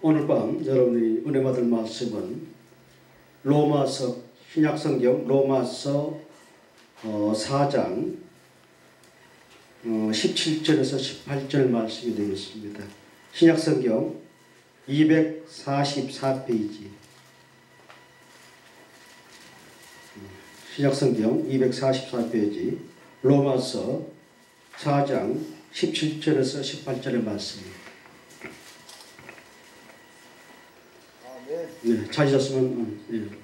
오늘 밤 여러분이 은혜 받을 말씀은 로마서 신약성경 로마서 4장 17절에서 18절 말씀이 되겠습니다. 신약성경 244페이지 신약성경 244페이지 로마서 4장 17절에서 18절의 말씀입니다. 네, 찾으셨으면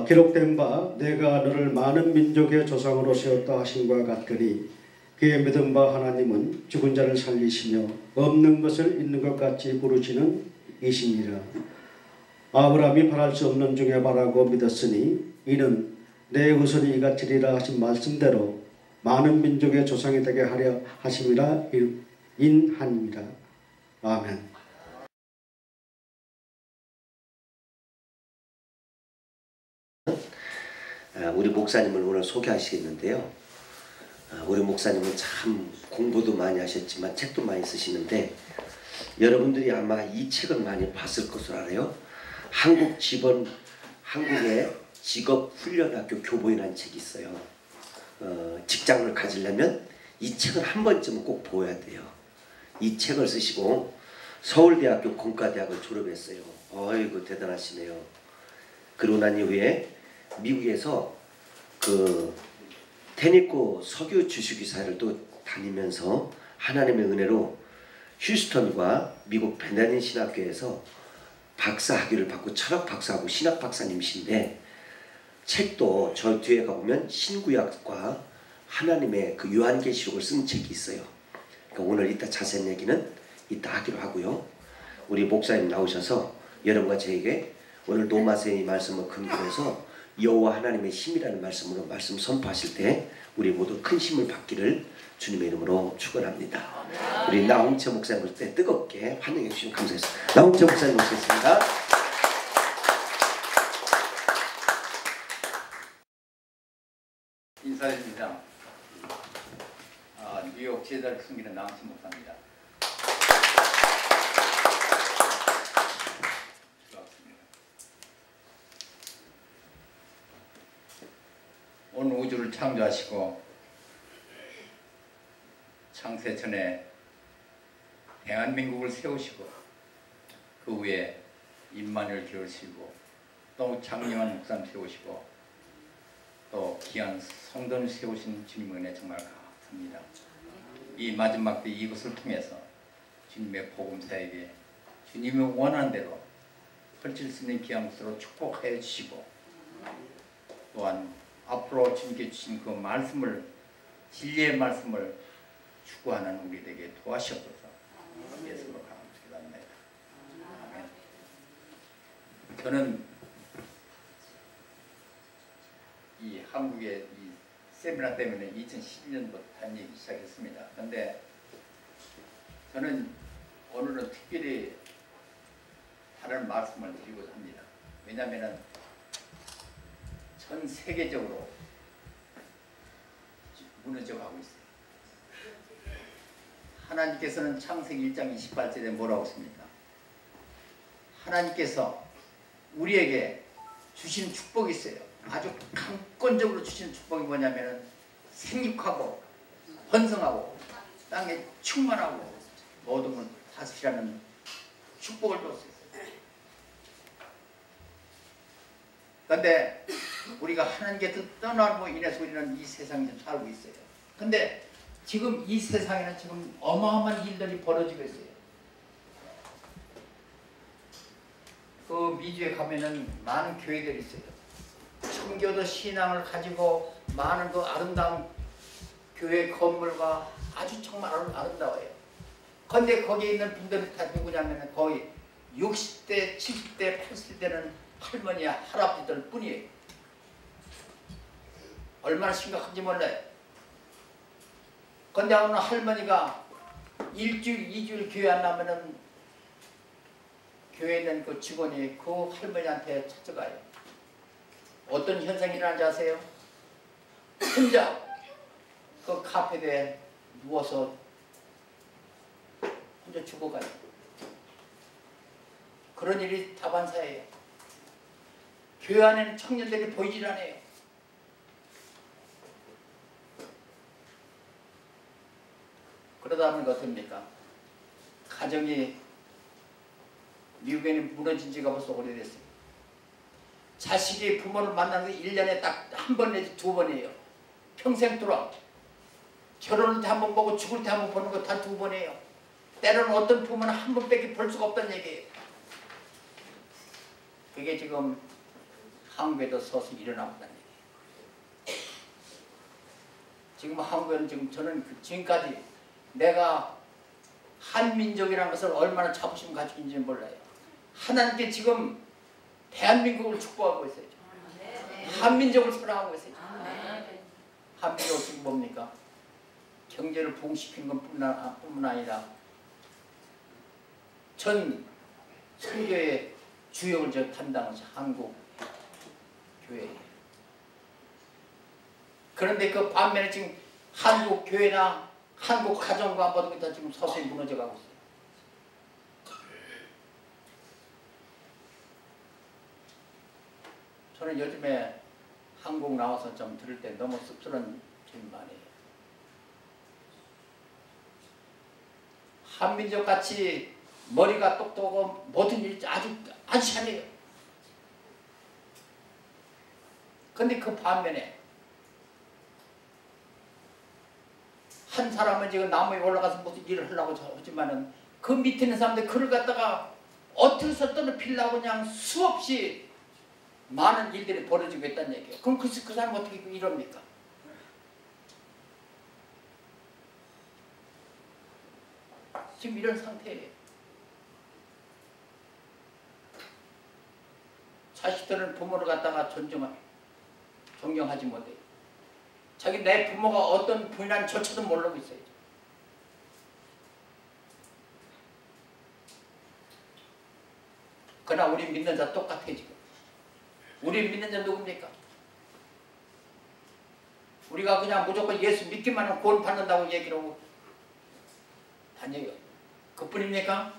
기록된 바 내가 너를 많은 민족의 조상으로 세웠다 하신과 같으니 그의 믿은 바 하나님은 죽은 자를 살리시며 없는 것을 있는 것 같이 부르시는 이시니라. 아브라함이 바랄 수 없는 중에 바라고 믿었으니 이는 내 후손이 이같으리라 하신 말씀대로 많은 민족의 조상이 되게 하려 하심이라 인하니라. 아멘. 우리 목사님을 오늘 소개하시겠는데요. 우리 목사님은 참 공부도 많이 하셨지만 책도 많이 쓰시는데 여러분들이 아마 이 책을 많이 봤을 것으로 알아요. 한국의 직업훈련학교 교보이라는 책이 있어요. 직장을 가지려면 이 책을 한 번쯤은 꼭 보아야 돼요. 이 책을 쓰시고 서울대학교 공과대학을 졸업했어요. 어이구 대단하시네요. 그러고 난 이후에 미국에서 그 테니코 석유 주식회사를 또 다니면서 하나님의 은혜로 휴스턴과 미국 베냐민 신학교에서 박사 학위를 받고 철학 박사하고 신학 박사님이신데 책도 저 뒤에 가보면 신구약과 하나님의 그 요한계시록을 쓴 책이 있어요. 그러니까 오늘 이따 자세한 얘기는 이따 하기로 하고요. 우리 목사님 나오셔서 여러분과 저에게 오늘 로마서의 말씀을 근거로 해서 여호와 하나님의 힘이라는 말씀으로 말씀 선포하실 때 우리 모두 큰 힘을 받기를 주님의 이름으로 축원합니다. 우리 나홍채 목사님 올 때 뜨겁게 환영해 주시면 감사하겠습니다. 나홍채 목사님 모시겠습니다. 인사드립니다. 뉴욕 제자를 섬기는 나홍채 목사입니다. 온 우주를 창조하시고 창세 전에 대한민국을 세우시고 그 후에 임마누엘 기르시고 또 장영환 목사님 세우시고 또 귀한 성도를 세우신 주님의 은혜 정말 감사합니다. 이 마지막 때 이것을 통해서 주님의 복음사에게 주님의 원하는 대로 펼칠 수 있는 귀한 것으로 축복해 주시고 또한 앞으로 주님께 주신 그 말씀을 진리의 말씀을 추구하는 우리에게 도와주옵소서. 예수로 감사합니다. 아멘. 저는 이 한국의 이 세미나 때문에 2012년부터 다니기 시작했습니다. 그런데 저는 오늘은 특별히 다른 말씀을 드리고자 합니다. 왜냐하면 전 세계적으로 무너져가고 있어요. 하나님께서는 창세기 1장 28절에 뭐라고 했습니까? 하나님께서 우리에게 주신 축복이 있어요. 아주 강권적으로 주신 축복이 뭐냐면 생육하고 번성하고 땅에 충만하고 모든 걸 다스리라는 축복을 줬어요. 그런데 우리가 하나님께 떠나고 인해서 우리는 이 세상에 살고 있어요. 근데 지금 이 세상에는 지금 어마어마한 일들이 벌어지고 있어요. 그 미주에 가면은 많은 교회들이 있어요. 청교도 신앙을 가지고 많은 그 아름다운 교회 건물과 아주 정말 아름다워요. 그런데 거기에 있는 분들이 다 누구냐면 거의 60대, 70대, 80대는 할머니, 할아버지들 뿐이에요. 얼마나 심각한지 몰라요. 근데 어느 할머니가 일주일, 2주일 교회 안 나면은 교회에 있는 그 직원이 그 할머니한테 찾아가요. 어떤 현상이 일어나는지 아세요? 혼자 그 카페에 누워서 혼자 죽어가요. 그런 일이 다반사예요. 교회 안에는 청년들이 보이질 않아요. 그러다 보니까 어떻습니까? 가정이 미국에는 무너진 지가 벌써 오래됐어요. 자식이 부모를 만나는 게 1년에 딱 한 번 내지 2번이에요. 평생 동안. 결혼할 때 한 번 보고 죽을 때 한 번 보는 거 다 2번이에요. 때로는 어떤 부모는 한 번밖에 볼 수가 없다는 얘기예요. 그게 지금 한국에도 서서히 일어나고 있다는 얘기예요. 지금 한국에는 지금 저는 지금까지 내가 한민족이라는 것을 얼마나 자부심 가지고 있는지 몰라요. 하나님께 지금 대한민국을 축복하고 있어요. 한민족을 사랑하고 있어요. 한민족은 지금 뭡니까? 경제를 부흥시키는 것뿐만 아니라 전 선교의 주역을 담당한 한국 교회예요. 그런데 그 반면에 지금 한국 교회나 한국 가정과 모든 게 다 지금 서서히 무너져 가고 있어요. 저는 요즘에 한국 나와서 좀 들을 때 너무 씁쓸한 질문이에요. 한민족 같이 머리가 똑똑하고 모든 일이 아주 잘해요. 근데 그 반면에 한 사람은 지금 나무에 올라가서 무슨 일을 하려고 하지만은 그 밑에 있는 사람들 그를 갖다가 어떻게 해서든 빌라고 그냥 수없이 많은 일들이 벌어지고 있다는 얘기예요. 그럼 그 사람 어떻게 이럽니까? 지금 이런 상태예요. 자식들은 부모를 갖다가 존경하지 못해요. 자기 내 부모가 어떤 분이란조차도 모르고 있어요. 그러나 우리 믿는 자 똑같아요. 지금 우리 믿는 자 누굽니까? 우리가 그냥 무조건 예수 믿기만 하면 구원 받는다고 얘기를 하고 다녀요. 그뿐입니까?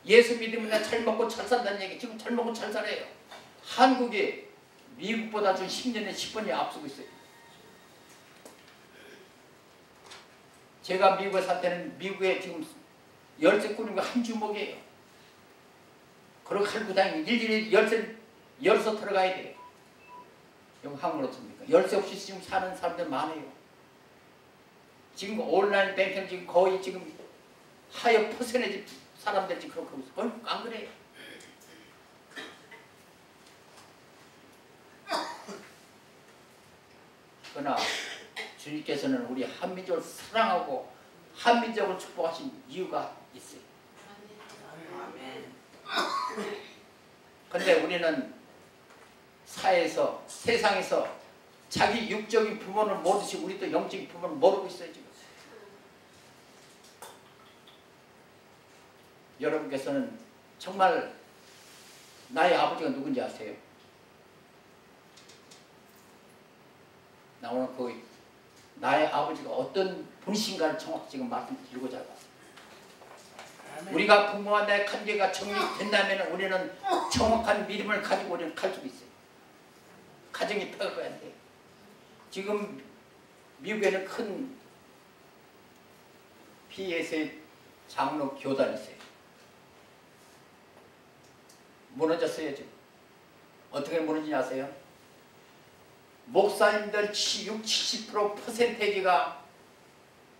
예수 믿으면 잘 먹고 잘 산다는 얘기. 지금 잘 먹고 잘 살아요. 한국이 미국보다 좀 10년에 10번이 앞서고 있어요. 제가 미국에 살 때는 미국에 지금 열쇠 꾸는 거 한 주먹이에요. 그러고 갈고 다니면 일일이 열쇠 들어가야 돼요. 여기 한국은 어떻습니까? 열쇠 없이 지금 사는 사람들 많아요. 지금 온라인 뱅킹 지금 거의 지금 하여 퍼센티지 사람들이 그렇게 하고 있어요. 안 그래요? 그러나 주님께서는 우리 한민족을 사랑하고 한민족을 축복하신 이유가 있어요. 그런데 우리는 사회에서 세상에서 자기 육적인 부모를 모르듯이 우리도 영적인 부모를 모르고 있어요. 지금 여러분께서는 정말 나의 아버지가 누군지 아세요? 나 오늘 그 나의 아버지가 어떤 분이신가를 정확히 지금 말씀드리고자 합니다. 우리가 부모와 내 관계가 정립된다면 우리는 정확한 믿음을 가지고 우리는 갈 수 있어요. 가정이 펴가야 돼요. 지금 미국에는 큰 PS의 장로 교단이 있어요. 무너졌어요. 지금 어떻게 무너지냐 아세요? 목사님들 60, 70% 퍼센테이지가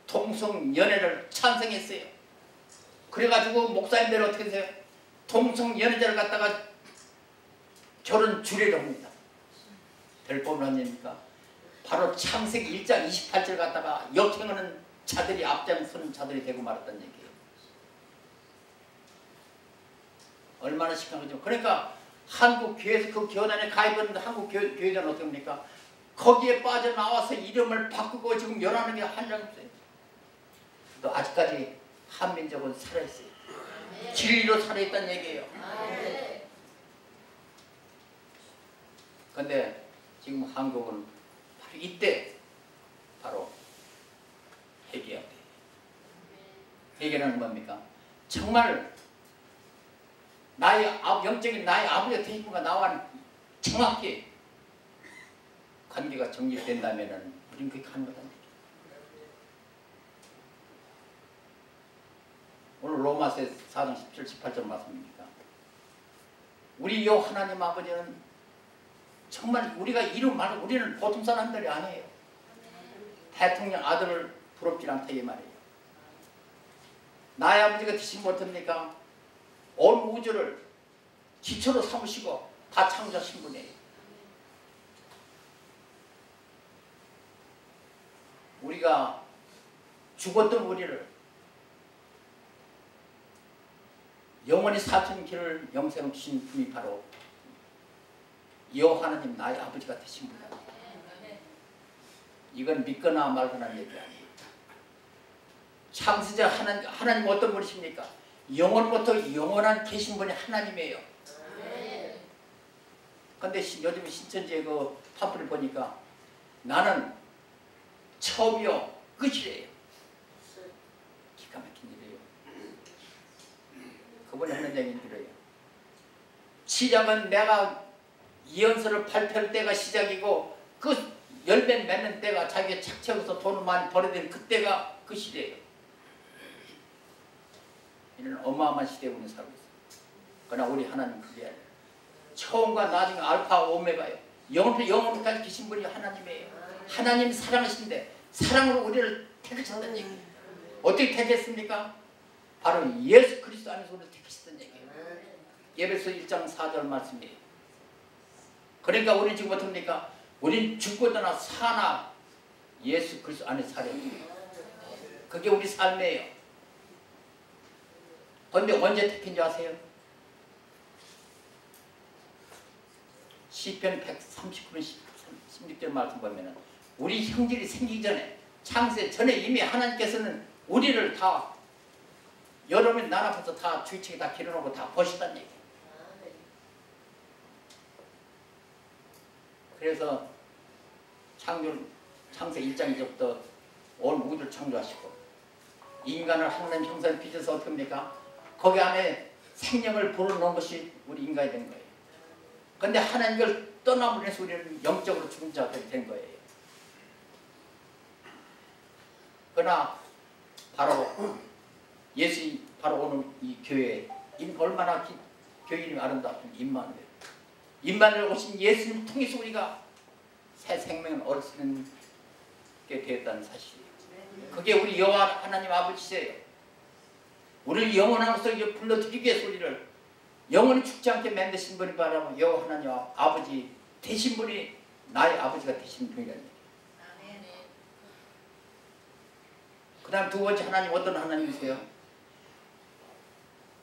동성연애를 찬성했어요. 그래가지고 목사님들 어떻게 하세요? 동성연애자를 갖다가 결혼 주례를 합니다. 될 법은 아닙니까? 바로 창세기 1장 28절 갖다가 역행하는 자들이 앞장서는 자들이 되고 말았다는 얘기예요. 얼마나 심한 거죠. 그러니까 한국 교회에서 그 교단에 가입하는 한국 교회는 어떻게 합니까? 거기에 빠져나와서 이름을 바꾸고 지금 열하는 게 한 장 없어요. 또 아직까지 한민족은 살아있어요. 진리로 살아있다는 얘기예요. 그런데 지금 한국은 바로 이때 바로 회개해야 돼요. 회개는 뭡니까? 정말 영적인 나의 아버지가 되신 분과 나와 정확히 관계가 정립된다면은 우리는 그렇게 하는 거다. 오늘 로마서 4장 17, 18절 말씀입니다. 우리 여 하나님 아버지는 정말 우리가 이름 말고 우리는 보통 사람들이 아니에요. 대통령 아들을 부럽지 않다 이 말이에요. 나의 아버지가 되신 못합니까? 온 우주를 기초로 삼으시고 다 창조하신 분이에요. 우리가 죽었던 우리를 영원히 사천 길을 영생을 주신 분이 바로 여호와 하나님 나의 아버지가 되신 분이다. 이건 믿거나 말거나 얘기 아니에요. 창세자 하나님 어떤 분이십니까? 영원부터 영원한 계신 분이 하나님이에요. 근데 요즘 신천지의 그 팜플을 보니까 나는 처음이요 끝이래요. 기가 막힌 일이에요. 그분이 하는 얘기는 이래요. 시작은 내가 이연서를 발표할 때가 시작이고 그 열매 맺는 때가 자기가 착취하면서 돈을 많이 벌어야 되는 그때가 그 시대예요. 이런 어마어마한 시대에 우리는 살고 있어요. 그러나 우리 하나님 그게 아니에요. 처음과 나중에 알파 오메가예요. 영원까지 계신 분이 하나님이에요. 하나님 사랑하신데 사랑으로 우리를 택하셨다는 얘기예요. 어떻게 택했습니까? 바로 예수 그리스도 안에서 우리를 택하셨다는 얘기예요. 에베소 1장 4절 말씀이에요. 그러니까 우리는 지금 어떻습니까? 우리는 죽거나 사나 예수 그리스도 안에 살아요. 그게 우리 삶이에요. 그런데 언제 택한지 아세요? 시편 139편 16절 말씀 보면은 우리 형질이 생기기 전에 창세 전에 이미 하나님께서는 우리를 다 여러분 나라 앞에서 다 주위책에 다 길어놓고 다 보시다는 얘기예요. 그래서 창세 1장 2절부터 온 우주를 창조하시고 인간을 하나님 형상을 빚어서 어떻게 합니까? 거기 안에 생명을 불어넣은 것이 우리 인간이 된 거예요. 그런데 하나님을 떠남으로 해서 우리는 영적으로 죽은 자가 된 거예요. 그러나 바로 예수 바로 오늘 이 교회 얼마나 교회 이름이 아름답은 임마누엘 오신 예수님을 통해서 우리가 새 생명을 얻을 수 있게 되었다는 사실이에요. 그게 우리 여호와 하나님 아버지세요. 우리를 영원함으로써 불러드리기 위해서 우리를 영원히 죽지 않게 만드신 분이 바로 여호와 하나님 아버지 되신 분이 나의 아버지가 되신 분이라는 얘기예요. 그 다음 두 번째 하나님 어떤 하나님이세요?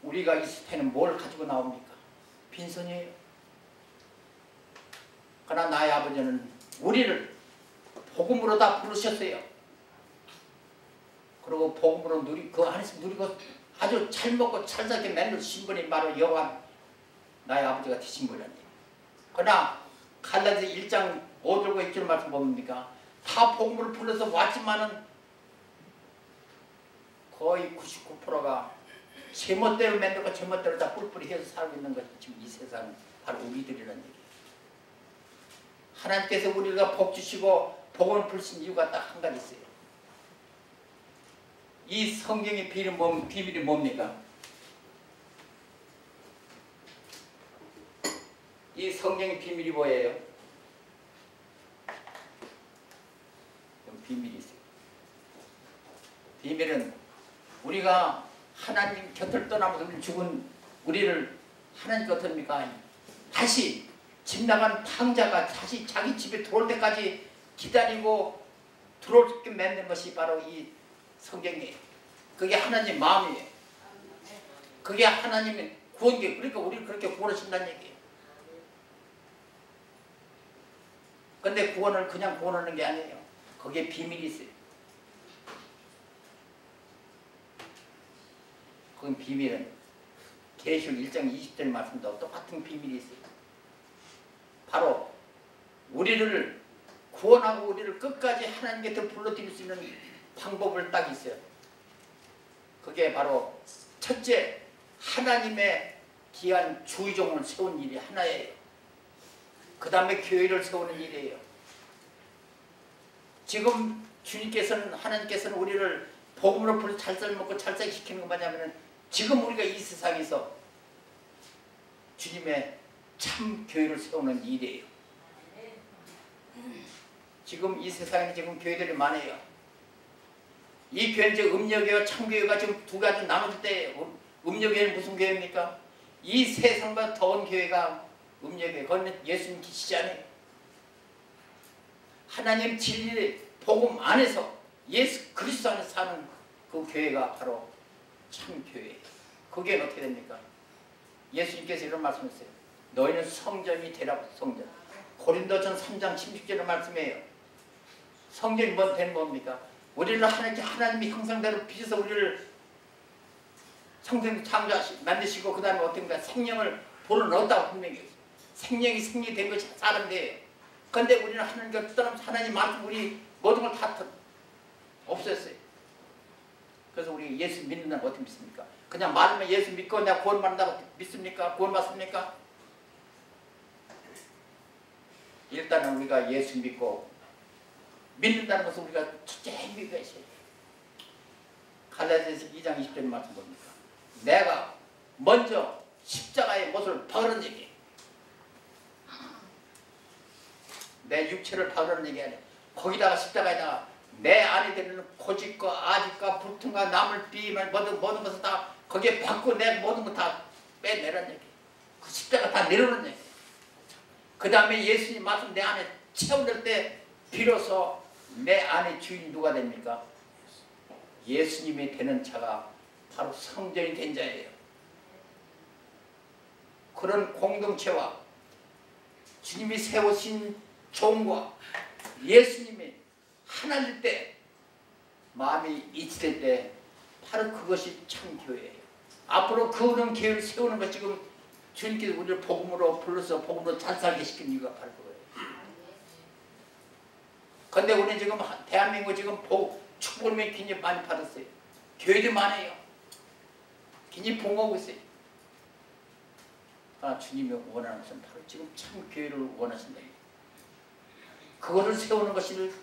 우리가 이 세상에는 뭘 가지고 나옵니까? 빈손이에요. 그러나 나의 아버지는 우리를 복음으로 다 부르셨어요. 그리고 복음으로 그 안에서 누리고 아주 잘 먹고 잘 살게 만드신 분이 바로 여호와 나의 아버지가 되신 분이라는 얘기예요. 그러나 갈라디아서 1장 5절과 6절 말씀 봅니까? 다 복음으로 불러서 왔지만은 거의 99%가 제멋대로 만들고 제멋대로 다 뿔뿔이 해서 살고 있는 것이 지금 이 세상 바로 우리들이라는 얘기예요. 하나님께서 우리가 복 주시고 복음을 부르신 이유가 딱 한 가지 있어요. 이 성경의 비밀이 뭡니까? 이 성경의 비밀이 뭐예요? 비밀이 있어요. 비밀은 우리가 하나님 곁을 떠나면서 죽은 우리를 하나님 곁입니까? 다시 집 나간 탕자가 다시 자기 집에 들어올 때까지 기다리고 들어올 수 있게 만든 것이 바로 이 성경이에요. 그게 하나님 마음이에요. 그게 하나님의 구원이에요. 그러니까 우리를 그렇게 구원하신다는 얘기예요. 근데 구원을 그냥 구원하는 게 아니에요. 거기에 비밀이 있어요. 그 비밀은 계시록 1장 20절 말씀도 똑같은 비밀이 있어요. 바로 우리를 구원하고 우리를 끝까지 하나님 곁에 불러들일 수 있는 방법을 딱 있어요. 그게 바로 첫째 하나님의 귀한 주의종을 세운 일이 하나예요. 그 다음에 교회를 세우는 일이에요. 지금 주님께서는 하나님께서는 우리를 복음으로 불러 잘 살먹고 잘 살시키는 건 뭐냐면 지금 우리가 이 세상에서 주님의 참 교회를 세우는 일이에요. 지금 이 세상에 지금 교회들이 많아요. 이 교회는 이제 음력교회와 참교회가 지금 두 가지 나눠질 때예요. 음력교회는 무슨 교회입니까? 이 세상보다 더운 교회가 음력교회. 그건 예수님 계시지 않아요. 하나님 진리 복음 안에서 예수 그리스도 안에서 사는 그 교회가 바로 참 교회예요. 그 교회는 어떻게 됩니까? 예수님께서 이런 말씀했어요. 너희는 성전이 되라. 성전. 고린도전 3장 16절의 말씀이에요. 성전이 되는 뭡니까? 우리를 하나님이 형상대로 빚어서 우리를 성전 창조하시고 만드시고 그 다음에 어떤가 생명을 불어넣었다고 분명히 생명이 생리된 것이 사람들이에요. 그런데 우리는 하나님과 떠나서 하나님 말씀 우리 모든 걸 다 없앴어요. 그래서 우리 예수 믿는다면 어떻게 믿습니까? 그냥 말하면 예수 믿고 내가 구원받는다고 믿습니까? 구원받습니까? 일단은 우리가 예수 믿고 믿는다는 것은 우리가 첫째 행위가 있어야 돼요. 갈라디아서 2장 20절 말씀 봅니까? 내가 먼저 십자가의 못을 박으라는 얘기예요. 내 육체를 박으라는 얘기 아니에요. 거기다가 십자가에다가 내 안에 들는 고집과 아집과 불통과 남을 비임을 모든 것을 다 거기에 박고 내 모든 거 다 빼내라는 얘기예요. 그 십자가 다 내려놓는 얘기예요. 그 다음에 예수님 말씀 내 안에 채워낼 때 비로소 내 안에 주인이 누가 됩니까? 예수님이 되는 자가 바로 성전이 된 자예요. 그런 공동체와 주님이 세우신 종과 예수님이 하나일 때 마음이 이치될 때 바로 그것이 참 교회예요. 앞으로 그런 교회를 세우는 것 지금 주님께서 우리를 복음으로 불러서 복음으로 잘 살게 시킨 이유가 바로 그거예요. 그런데 우리는 지금 대한민국 지금 축복을 굉장히 많이 받았어요. 교회도 많아요. 굉장히 봉하고 있어요. 그러나 주님이 원하는 것은 바로 지금 참 교회를 원하신다. 그거를 세우는 것이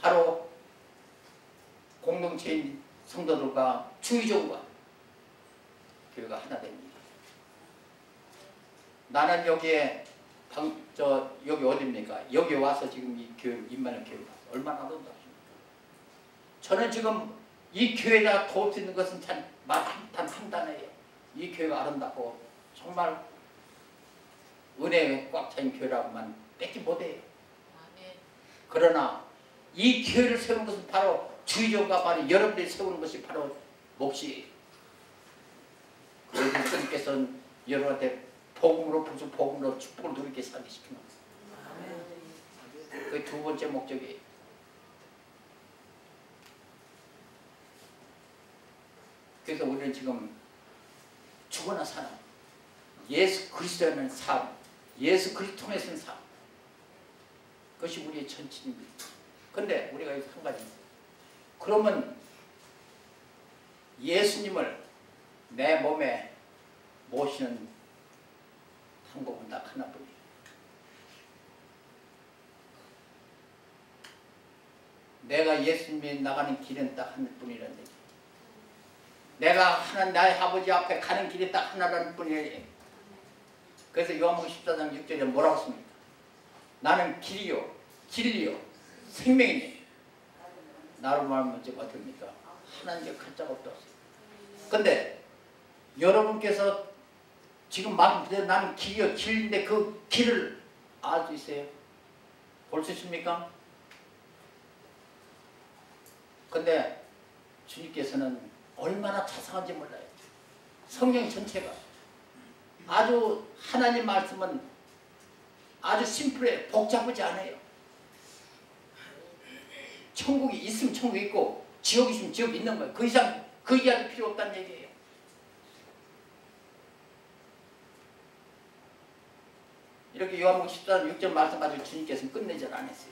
바로 공동체인 성도들과 주의종과 교회가 하나 됩니다. 나는 여기에 여기 어디입니까? 여기 와서 지금 이 교회 임마는 교회 와서 얼마나 아름답습니까? 저는 지금 이 교회가 도울 수 있는 것은 단 한 단어예요. 이 교회가 아름답고 정말 은혜에 꽉 차인 교회라고만 뺏지 못해요. 그러나 이 교회를 세우는 것은 바로 주의종과 바로 여러분들이 세우는 것이 바로 몫이에요. 그래서 주님께서는 여러분한테 복음으로 축복을 누리게 살게 시키는 거예요. 그게 두 번째 목적이에요. 그래서 우리는 지금 죽어나 사는 예수 그리스도라는 삶, 예수 그리스도 통해서는 삶, 그것이 우리의 전체입니다. 그런데 우리가 여기서 한 가지, 그러면 예수님을 내 몸에 모시는 방법은 딱 하나뿐이에요. 내가 예수님이 나가는 길은 딱 하나뿐이라는 얘기. 내가 하나님 나의 아버지 앞에 가는 길이 딱 하나라는 뿐이에요. 그래서 요한복음 14장 6절에 뭐라고 씁니까? 나는 길이요 진리요 생명이니 나로 말하면 어떻습니까? 하나님께 갈 자가 없다. 근데 여러분께서 지금 말씀드린 나는 길이요 진리인데 그 길을 알 수 있어요? 볼 수 있습니까? 근데 주님께서는 얼마나 자상한지 몰라요. 성경 전체가 아주 하나님 말씀은 아주 심플해. 복잡하지 않아요. 천국이 있으면 천국이 있고 지옥이 있으면 지옥이 있는 거예요. 그 이상 그 이하도 필요 없다는 얘기예요. 이렇게 요한복음 14장 6절 말씀 가지고 주님께서는 끝내질 않았어요.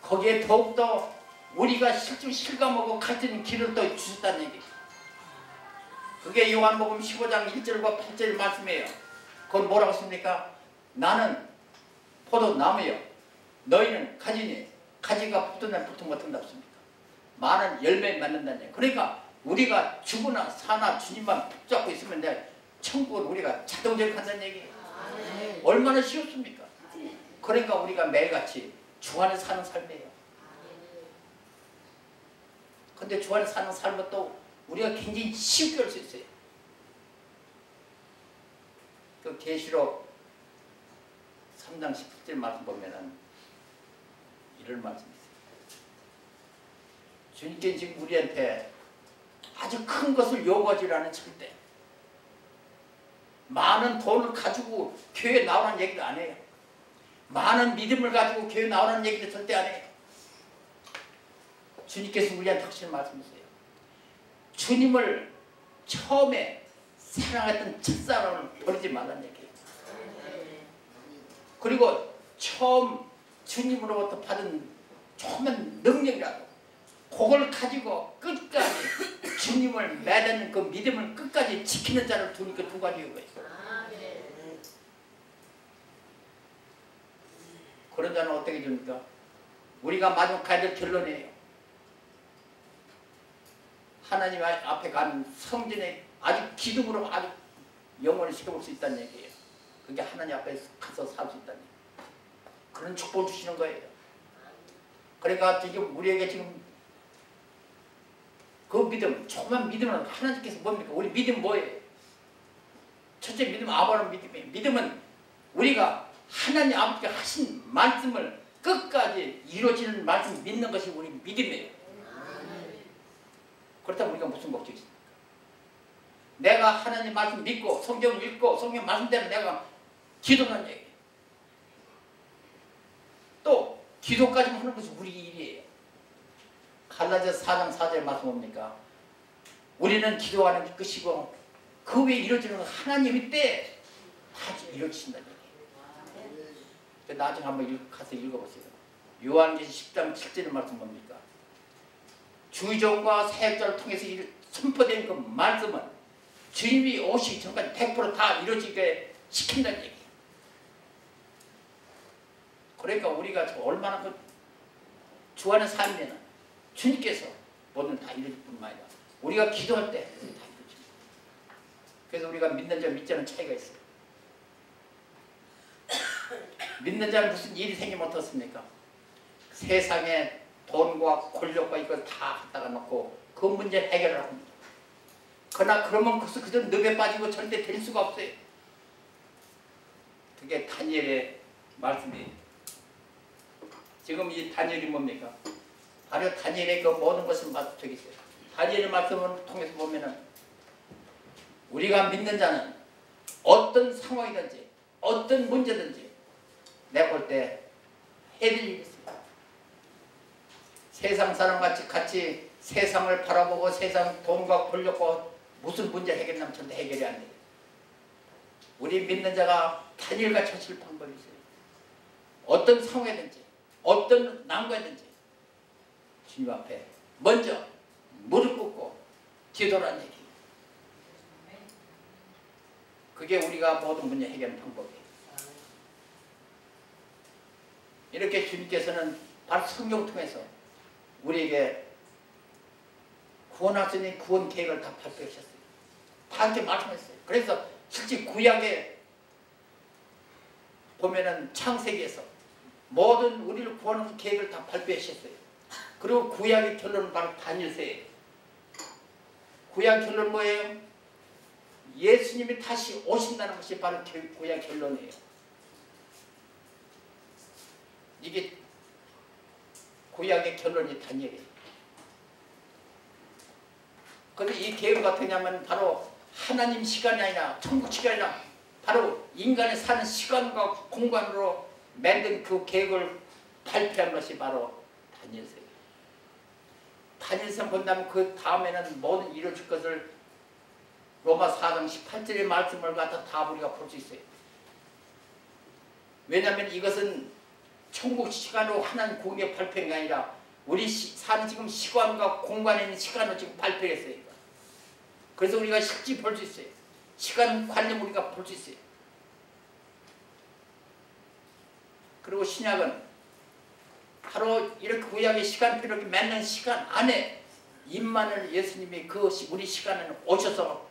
거기에 더욱더 우리가 실감하고 갈 수 있는 길을 또 주셨다는 얘기예요. 그게 요한복음 15장 1절과 8절 말씀이에요. 그건 뭐라고 했습니까? 나는 포도나무요 너희는 가지니 가지가 붙으면 붙은 것 같습니까? 많은 열매 맺는다는 얘기예요. 그러니까 우리가 죽으나 사나 주님만 붙잡고 있으면 돼. 천국은 우리가 자동적으로 간다는 얘기예요. 얼마나 쉬웠습니까? 그러니까 우리가 매일같이 주 안에 사는 삶이에요. 근데 주 안에 사는 삶은 또 우리가 굉장히 쉽게 할 수 있어요. 그 계시록 3장 17절 말씀 보면은 이런 말씀이 있어요. 주님께 지금 우리한테 아주 큰 것을 요구하지 않은 절대 많은 돈을 가지고 교회에 나오라는 얘기도 안 해요. 많은 믿음을 가지고 교회에 나오라는 얘기도 절대 안 해요. 주님께서 우리한테 확실히 말씀하세요. 주님을 처음에 사랑했던 첫사랑을 버리지 말라는 얘기예요. 그리고 처음 주님으로부터 받은 조그만 능력이라도 그걸 가지고 끝까지 주님을 매다는 그 믿음을 끝까지 지키는 자를 두니까 두 가지 이유가 있어요. 그런 자는 어떻게 됩니까? 우리가 마지막 가야 될 결론이에요. 하나님 앞에 가는 성전에 아주 기둥으로 아주 영혼을 세울 수 있다는 얘기예요. 그게 하나님 앞에 가서 살 수 있다는 얘기예요. 그런 축복을 주시는 거예요. 그러니까 지금 우리에게 지금 그 믿음, 조그만 믿음은 하나님께서 뭡니까? 우리 믿음 뭐예요? 첫째 믿음은 아브라함 믿음이에요. 믿음은 우리가 하나님 아버지가 하신 말씀을 끝까지 이루어지는 말씀 믿는 것이 우리 믿음이에요. 그렇다면 우리가 무슨 목적이 있습니까? 내가 하나님 말씀 믿고 성경을 읽고 성경 말씀대로 내가 기도하는 얘기예요. 또 기도까지만 하는 것이 우리 일이에요. 갈라디아서 4장 4절 말씀 뭡니까? 우리는 기도하는 것이고 그 위에 이루어지는 건 하나님이 때 다 이루어진다는 얘기예요. 나중에 한번 가서 읽어보세요. 요한계시 10장 7절 말씀 뭡니까? 주의종과 사역자를 통해서 선포된 그 말씀은 주님이 오시기 전까지 100% 다 이루어지게 시킨다는 얘기예요. 그러니까 우리가 얼마나 그 주 안에 살면 주님께서 뭐든 다 이루어질 뿐만 아니라 우리가 기도할 때 다 이루어집니다. 그래서 우리가 믿는 자 믿지 않는 차이가 있어요. 믿는 자는 무슨 일이 생기면 어떻습니까? 세상에 돈과 권력과 이걸 다 갖다가 놓고 그 문제 해결을 합니다. 그러나 그러면 그저 늪에 빠지고 절대 될 수가 없어요. 그게 다니엘의 말씀이에요. 지금 이 다니엘이 뭡니까? 바로 다니엘의 그 모든 것을 저기 있어요. 다니엘의 말씀을 통해서 보면은 우리가 믿는 자는 어떤 상황이든지 어떤 문제든지 내가 볼 때 해야 될 일이 있어요. 세상 사람같이 세상을 바라보고 세상 돈과 권력과 무슨 문제 해결하면 절대 해결이 안 돼요. 우리 믿는 자가 다니엘같이 하실 방법이 있어요. 어떤 상황이든지 어떤 난관이든지 주님 앞에 먼저 무릎 꿇고 기도라는 얘기예요. 그게 우리가 모든 문제 해결하는 방법이에요. 이렇게 주님께서는 바로 성경 통해서 우리에게 구원할 수 있는 구원 계획을 다 발표하셨어요. 다 이렇게 말씀했어요. 그래서 실제 구약에 보면은 창세기에서 모든 우리를 구원하는 계획을 다 발표하셨어요. 그리고 구약의 결론은 바로 다니엘서예요. 구약 결론 뭐예요? 예수님이 다시 오신다는 것이 바로 구약 결론이에요. 이게 구약의 결론이 다니엘이에요. 그런데 이 계획은 어떻게 하냐면 바로 하나님 시간이 아니라 천국 시간이 아니라 바로 인간이 사는 시간과 공간으로 만든 그 계획을 발표한 것이 바로 다니엘서예요. 다니엘서 본다면 그 다음에는 모든 이루어질 것을 로마 4장 18절의 말씀을 갖다 다 우리가 볼 수 있어요. 왜냐하면 이것은 천국 시간으로 하나님 공의 발표한 게 아니라 우리 사는 지금 시간과 공간에 있는 시간으로 지금 발표했어요. 그래서 우리가 실제 볼 수 있어요. 시간 관념 우리가 볼 수 있어요. 그리고 신약은 바로 이렇게 구약의 시간표를 이렇게 맺는 시간 안에 임마누엘 예수님이 그 우리 시간에 오셔서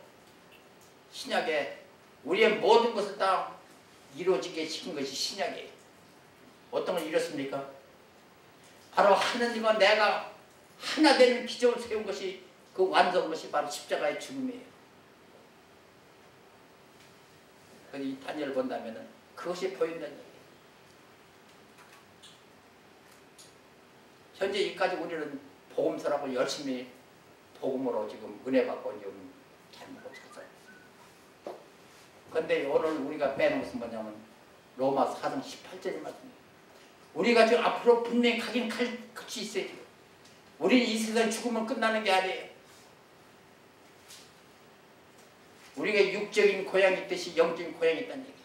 신약에 우리의 모든 것을 다 이루어지게 시킨 것이 신약이에요. 어떤 걸 이뤘습니까? 바로 하느님과 내가 하나 되는 기적을 세운 것이 그 완성한 것이 바로 십자가의 죽음이에요. 그래서 이 다니엘을 본다면 그것이 보인다는 얘기예요. 현재 이까지 우리는 복음서라고 열심히 복음으로 지금 은혜 받고 지금 잘 먹고 잘 살아요. 그런데 오늘 우리가 빼놓은 것은 뭐냐면 로마 4장 18절의 말씀이에요. 우리가 지금 앞으로 분명히 가긴 갈 것이 있어요. 지금. 우리는 이 세상 죽으면 끝나는 게 아니에요. 우리가 육적인 고향이 있듯이 영적인 고향이 있다는 얘기예요.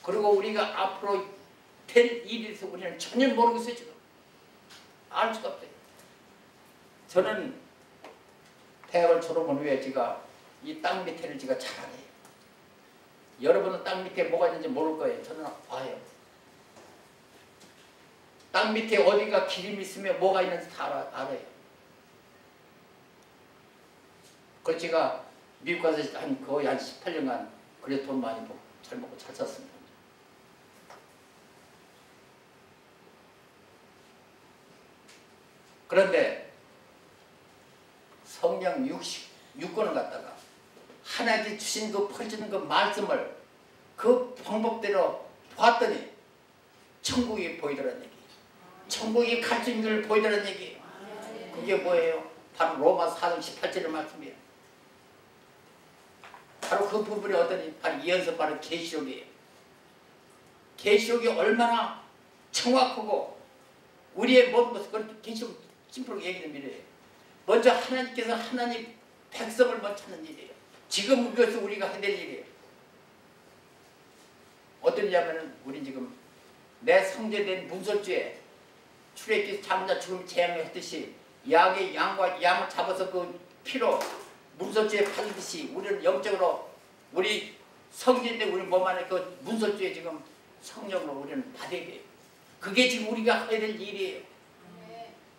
그리고 우리가 앞으로 될 일에 대해서 우리는 전혀 모르고 있어요. 지금 알 수가 없어요. 저는 대학을 졸업한 후에 제가 이 땅 밑에를 제가 잘 알아요. 여러분은 땅 밑에 뭐가 있는지 모를 거예요. 저는 봐요. 땅 밑에 어디가 기름이 있으면 뭐가 있는지 다 알아요. 그래서 제가 미국 가서 거의 한 18년간 그래 돈 많이 벌고 잘 먹고 잘 샀습니다. 그런데 성령 66권을 갖다가 하나님께 주신 그 퍼지는 그 말씀을 그 방법대로 봤더니 천국이 보이더라는 얘기. 천국이 갈 수 있는 걸 보이더라는 얘기. 그게 뭐예요? 바로 로마 4장 18절의 말씀이에요. 바로 그 부분이 어떠니? 바로 이연서 바로 계시록이에요. 계시록이 얼마나 정확하고 우리의 모든 것을 그런 계시록 심플하게 얘기는 이래요. 먼저 하나님께서 하나님 백성을 먼저 찾는 일이에요. 지금 이것을 우리가 해야 될 일이에요. 어떠냐면은 우리 지금 내 성제된 문설주에 출애굽기 장자 죽음 재앙을 했듯이 양의 양과 양을 잡아서 그 피로 문설주에 팔듯이 우리는 영적으로 우리 성제된 우리 몸 안에 그 문설주에 지금 성령으로 우리는 받아야 돼요. 그게 지금 우리가 해야 될 일이에요.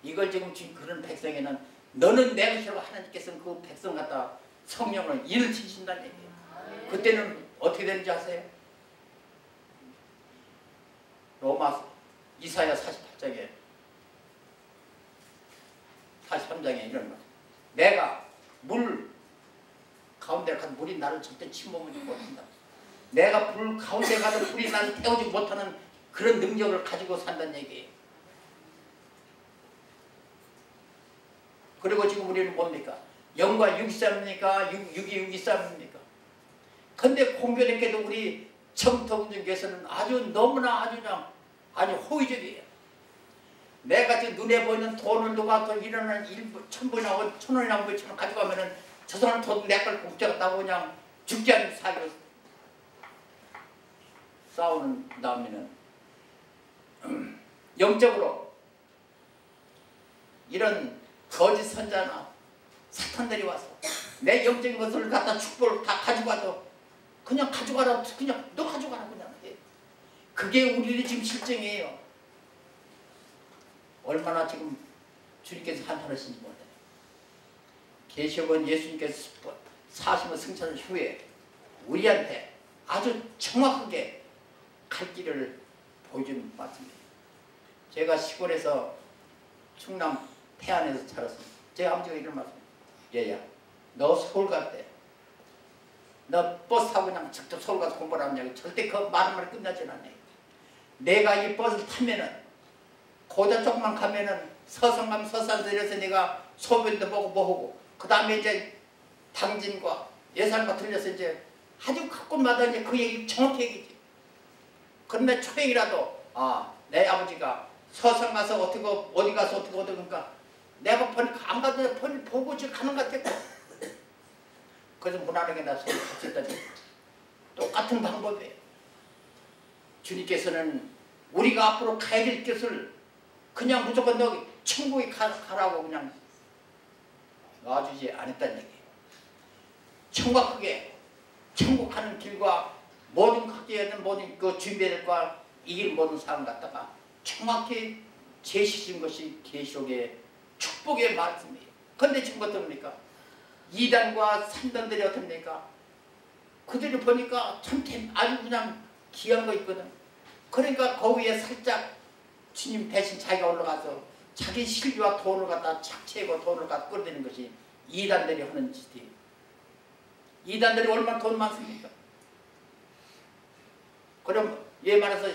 이걸 지금 그런 백성에는 너는 내 것이라고 하나님께서는 그 백성 갖다 성령을 일을 치신다는 얘기예요. 그때는 어떻게 되는지 아세요? 로마 이사야 48장에 43장에 이런 말. 내가 물 가운데 가도 물이 나를 절대 침범하지 못한다. 내가 불 가운데 가도 불이 나를 태우지 못하는 그런 능력을 가지고 산다는 얘기예요. 그리고 지금 우리는 뭡니까? 영과 육이 싸움입니까? 육이 육이 싸움입니까? 근데 공교롭게도 우리 청통중에서는 아주 너무나 아주 호의적이에요. 내가 지금 눈에 보이는 돈을 누가 또 일어나는 1,000불이나 1,000원이나 뭐처럼 가져가면은 저 사람 돈 내 걸 공짜다고 그냥 죽지 않는 사기로 싸우는 다음에는 영적으로 이런 거짓 선자나 사탄들이 와서 내 영적인 것을 갖다 축복을 다 가지고 와도 그냥 가져가라. 그냥 너 가져가라 그냥. 그게 우리의 지금 실정이에요. 얼마나 지금 주님께서 한탄하신지 몰라요. 계시록은 예수님께서 사심을 승천한 후에 우리한테 아주 정확하게 갈 길을 보여주는 말씀이에요. 제가 시골에서 충남 태안에서 자랐습니다. 제 아버지가 이런 말씀이에요. 얘야, 너 서울 갈 때 너 버스 타고 그냥 직접 서울 가서 공부를 하느냐고. 절대 그 말은 말이 끝나진 않아요. 내가 이 버스를 타면은 고자 조금만 가면은 서산 가면 서산 들려서 내가 소변도 보고 뭐하고 그 다음에 이제 당진과 예산과 들려서 이제 아주 가끔마다 이제 그 얘기 정확히 얘기지. 그런데 초행이라도 내 아버지가 서산 가서 어떻게 어디 가서 어떻게 그러니까 내가 보니까 안 가도 보고 지금 가는 것 같아. 그래서 무난하게 나 서울 갔었다니. 똑같은 방법이에요. 주님께서는 우리가 앞으로 가야 될 것을 그냥 무조건 너 천국에 가라고 그냥 놔주지 않았다는 얘기예요. 정확하게 천국하는 길과 모든 각계에는 모든 그 준비될 것과 이길 모든 사람 갖다가 정확히 제시신 것이 계시록의 축복의 말씀이에요. 그런데 지금 어떻습니까? 이단과 산단들이 어떻습니까? 그들이 보니까 참 아주 그냥 귀한 거 있거든. 그러니까 거기에 살짝 주님 대신 자기가 올라가서 자기 실비와 돈을 갖다 착취하고 돈을 갖다 끌어내는 것이 이단들이 하는 짓이에요. 이단들이 얼마나 돈 많습니까? 그럼 얘 말해서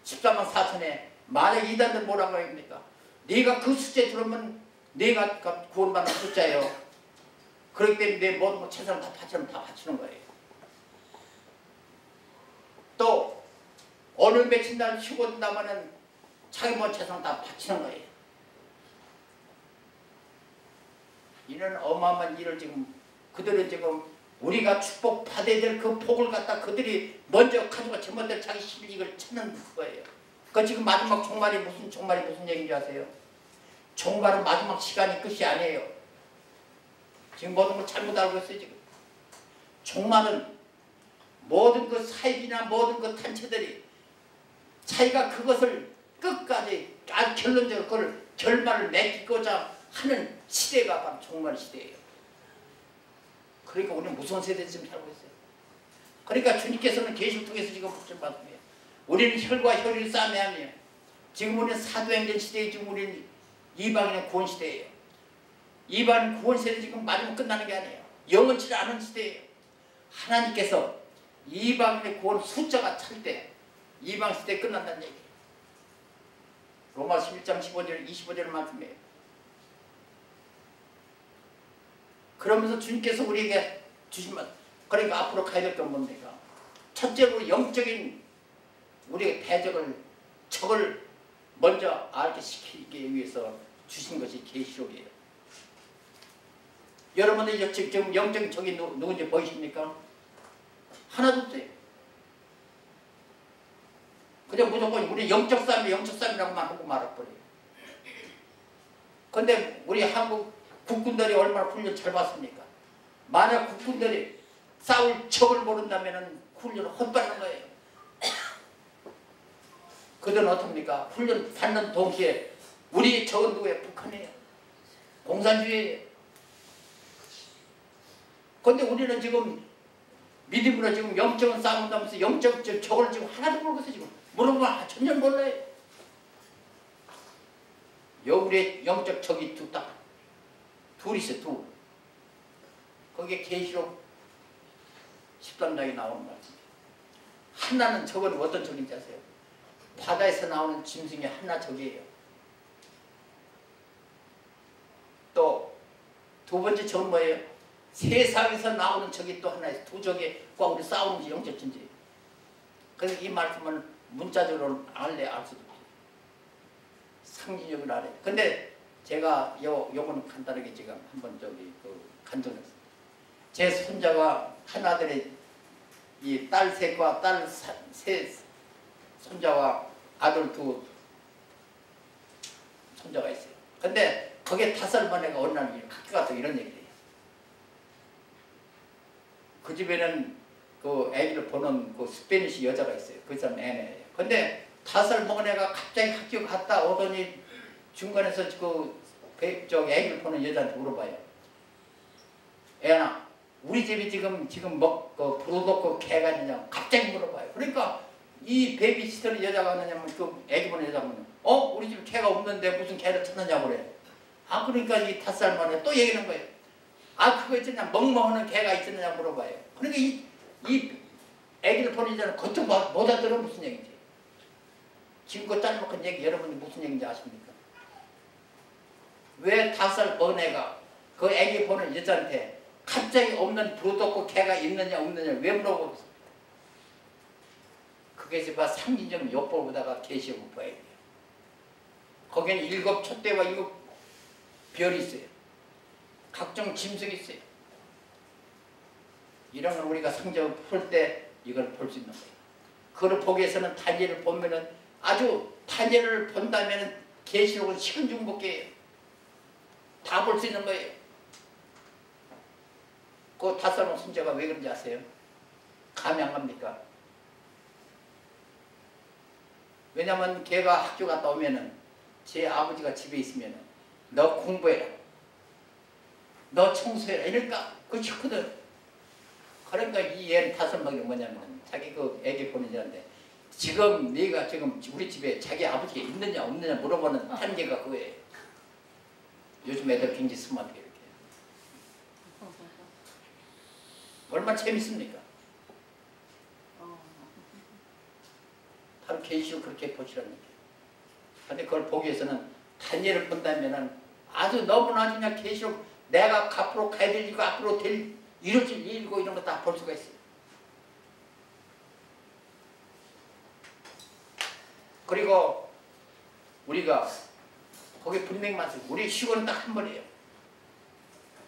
14만 4천에 만약 이단들 뭐라고 합니까? 네가 그 숫자에 들어오면 네가 구원받는 숫자예요. 그렇기 때문에 내 모든 재산을 다 바치면 다 바치는 거예요. 또 오늘 며칠 날 쉬고 나면은 자기 모든 재산 다 바치는 거예요. 이런 어마어마한 일을 지금 그들은 지금 우리가 축복 받아야 될 그 복을 갖다 그들이 먼저 가지고 전부들 자기 실익을 찾는 거예요. 그 지금 마지막 종말이 무슨 얘기인지 아세요? 종말은 마지막 시간이 끝이 아니에요. 지금 모든 걸 잘못 알고 있어요. 지금 종말은 모든 그 사입이나 모든 그 단체들이 자기가 그것을 끝까지 아주 결론적으로 그걸 결말을 맺고자 하는 시대가 바로 종말 시대예요. 그러니까 우리는 무서운 세대에 지금 살고 있어요. 그러니까 주님께서는 계시를 통해서 지금 무슨 말씀이에요? 우리는 혈과 혈을 싸매야 하며 지금 우리는 사도행전 시대에 지금 우리는 이방인의 구원 시대예요. 이방 구원 시대 지금 마지막 끝나는 게 아니에요. 영원치 않은 시대예요. 하나님께서 이방인의 구원 숫자가 찰 때 이방 시대 끝난다는 얘기예요. 로마 11장 15절 25절 말씀이에요. 그러면서 주님께서 우리에게 주신 말, 그러니까 앞으로 가야 될 건 뭡니까? 첫째로 영적인 우리의 대적을 적을 먼저 알게 시키기 위해서 주신 것이 계시록이에요. 여러분들 지금 영적인 적이 누군지 보이십니까? 하나도 없어요. 그냥 무조건 우리 영적 싸움이라고만 하고 말아버려요. 그런데 우리 한국 국군들이 얼마나 훈련 잘 받습니까? 만약 국군들이 싸울 적을 모른다면 훈련을 헛받는 거예요. 그들은 어떻습니까? 훈련 받는 동시에 우리 적은 누구예요? 북한이에요. 공산주의예요. 그런데 우리는 지금 믿음으로 지금 영적인 싸움을 하면서 영적 적을 지금 하나도 모르겠어요. 지금 물어보면 전혀 몰라요. 우리의 영적 적이 둘 있어요. 둘. 거기에 계시록 13장에 나오는 말씀이에요. 하나는 적은 어떤 적인지 아세요? 바다에서 나오는 짐승이 하나 적이에요. 또 두 번째 적은 뭐예요? 세상에서 나오는 적이 또 하나 있어요. 두 적이 꼭 우리 싸우는 게 영적 전쟁이에요. 그래서 이 말씀은 문자적으로 알래 알 수도 없어요. 상징적으로 알아요. 근데 제가 요거는 간단하게 지금 한번 간증했어요. 제 손자가 하나들의 이 딸 셋과 딸 셋 손자와 아들 두 손자가 있어요. 근데 거기에 5살 만에가 어느 날 학교 가서 이런 얘기를 해요. 그 집에는 그 애기를 보는 그 스페니시 여자가 있어요. 그 사람 애네예요. 근데 5살 먹은 애가 갑자기 학교 갔다 오더니 중간에서 애기를 보는 여자한테 물어봐요. 애나 우리 집이 지금 부르도코 개가 있느냐고 갑자기 물어봐요. 그러니까 이 베이비시터는 여자가 하느냐면 그 애기 보는 여자가 하면 우리 집 개가 없는데 무슨 개를 찾느냐고 그래. 그러니까 이 5살 만에 또 얘기하는 거예요. 그거 있잖냐 멍멍하는 개가 있었느냐고 물어봐요. 그러니까 이 애기를 보는 여자는 겉으로 못 알아들어. 무슨 얘기인지. 지금 그 짤막한 얘기 여러분이 무슨 얘기인지 아십니까? 왜 5살 먹은 애가 그 애기 보는 여자한테 갑자기 없는 부르도코 개가 있느냐 없느냐 왜 물어보겠습니까? 그게 상징적 엿보다가 계시록을 봐야 돼요. 거기에는 7 촛대와 7 별이 있어요. 각종 짐승이 있어요. 이런 걸 우리가 성경을 풀 때 이걸 볼 수 있는 거예요. 그걸 보기 위해서는 다니엘을 보면은 다니엘을 본다면은 계시록은 식은죽 먹기예요. 다 볼 수 있는 거예요. 그 다살롱 순자가 왜 그런지 아세요? 감이 안 갑니까? 왜냐면 걔가 학교 갔다 오면은 제 아버지가 집에 있으면은 너 공부해라, 너 청소해라 이러니까 그거 싫거든. 그러니까 이 애는 다살롱이 뭐냐면 자기 그 애기 보내자는데 지금 네가 지금 우리 집에 자기 아버지가 있느냐 없느냐 물어보는 한계가 그거예요. 요즘 애들 굉장히 스마트해 이렇게. 얼마나 재밌습니까? 바로 계시오 그렇게 보시라는 얘기예요. 근데 그걸 보기 위해서는 다니엘을 본다면은 아주 너무나 그냥 계시오 내가 앞으로 가야 될 일과 앞으로 이루어질 일이고 이런 거 다 볼 수가 있어요. 그리고 우리가 거기 분명히 말씀드려요. 우리 휴거는 딱 한 번이에요.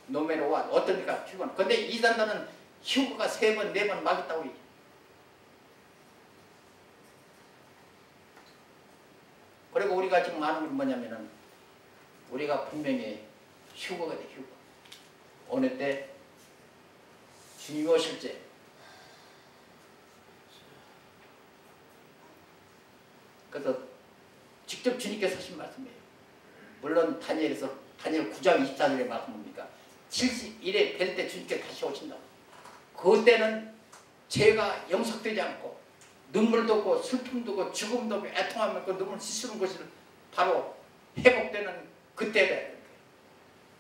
노메로와 어떠니까 휴거는. 근데 이 단단은 휴거가 3번, 4번 막있다고 그래요. 그리고 우리가 지금 아는 건 뭐냐면은 우리가 분명히 휴거가 돼, 휴거. 어느 때 주님이 오실 때 그래서 직접 주님께서 하신 말씀이에요. 물론 다니엘 9장 24절의 말씀 뭡니까? 70일에 뵐 때 주님께 다시 오신다고. 그때는 죄가 영속되지 않고 눈물도 없고 슬픔도 없고 죽음도 없고 애통하면 그 눈물 씻는 것이 바로 회복되는 그때다.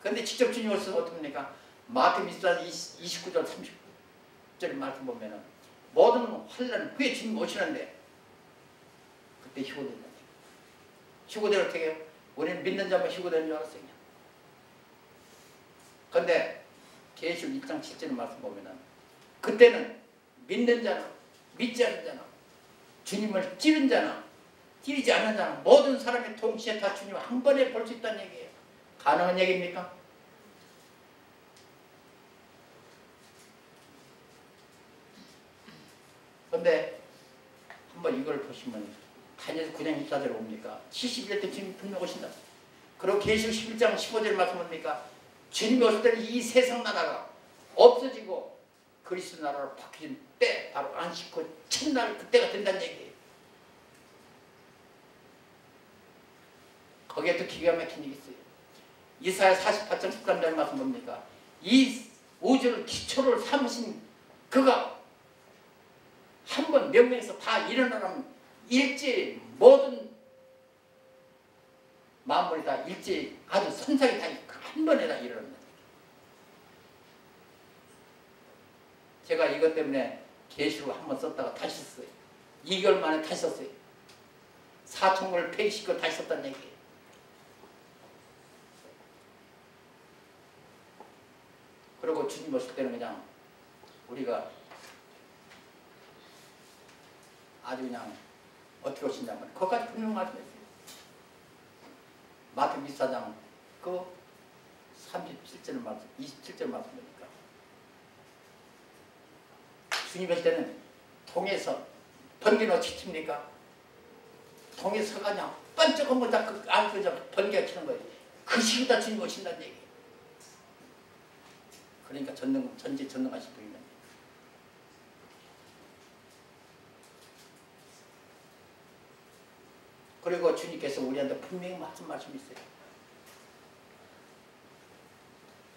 그런데 직접 주님 오셔서 어떻습니까? 마태복음 29절 30절 말씀 보면은 모든 환난 후에 주님 오시는데 그때 휴거된다. 휴거되면 어떻게 해요? 우리는 믿는 자만 휴거되는 줄 알았어요. 그런데 계시록 1장 7절 말씀 보면은 그때는 믿는 자나 믿지 않는 자나 주님을 찌른 자나 찌르지 않는 자나 모든 사람이 동시에 다 주님을 한 번에 볼 수 있다는 얘기예요. 가능한 얘기입니까? 그런데 한번 이걸 보시면 다니엘 9장 24절 옵니까? 71년 때 주님이 분명 오신다. 그리고 계시록 11장 15절 말씀 뭡니까? 주님이 오실 때는 이 세상 나라가 없어지고 그리스도 나라로 바뀐 때 바로 안식 후 첫날 그때가 된다는 얘기예요. 거기에 또 기가 막힌 얘기 있어요. 이사야 48장 13절 말씀 뭡니까? 이 우주를 기초를 삼으신 그가 한 번 명령해서 다 일어나면 일제히 모든 만물이 다 일제히 아주 선상이 다 한 번에 다 일어납니다. 제가 이것 때문에 계시록 한번 썼다가 다시 썼어요. 2개월 만에 다시 썼어요. 사천을 폐기시키고 다시 썼다는 얘기예요. 그리고 주님 오실 때는 그냥 우리가 아주 그냥 어떻게 오신다면 그것까지 분명 말씀했어요. 마태복음 24장 그 37절 말씀, 27절 말씀이니까 주님 오실 때는 통에서 번개는 어떻게 칩니까? 통에 서가 그냥 번쩍한 거 다 그 안에서 번개가 치는 거예요. 그 시기다 주님 오신다는 얘기예요. 그러니까 전능하신 분이다. 그리고 주님께서 우리한테 분명히 말씀이 있어요.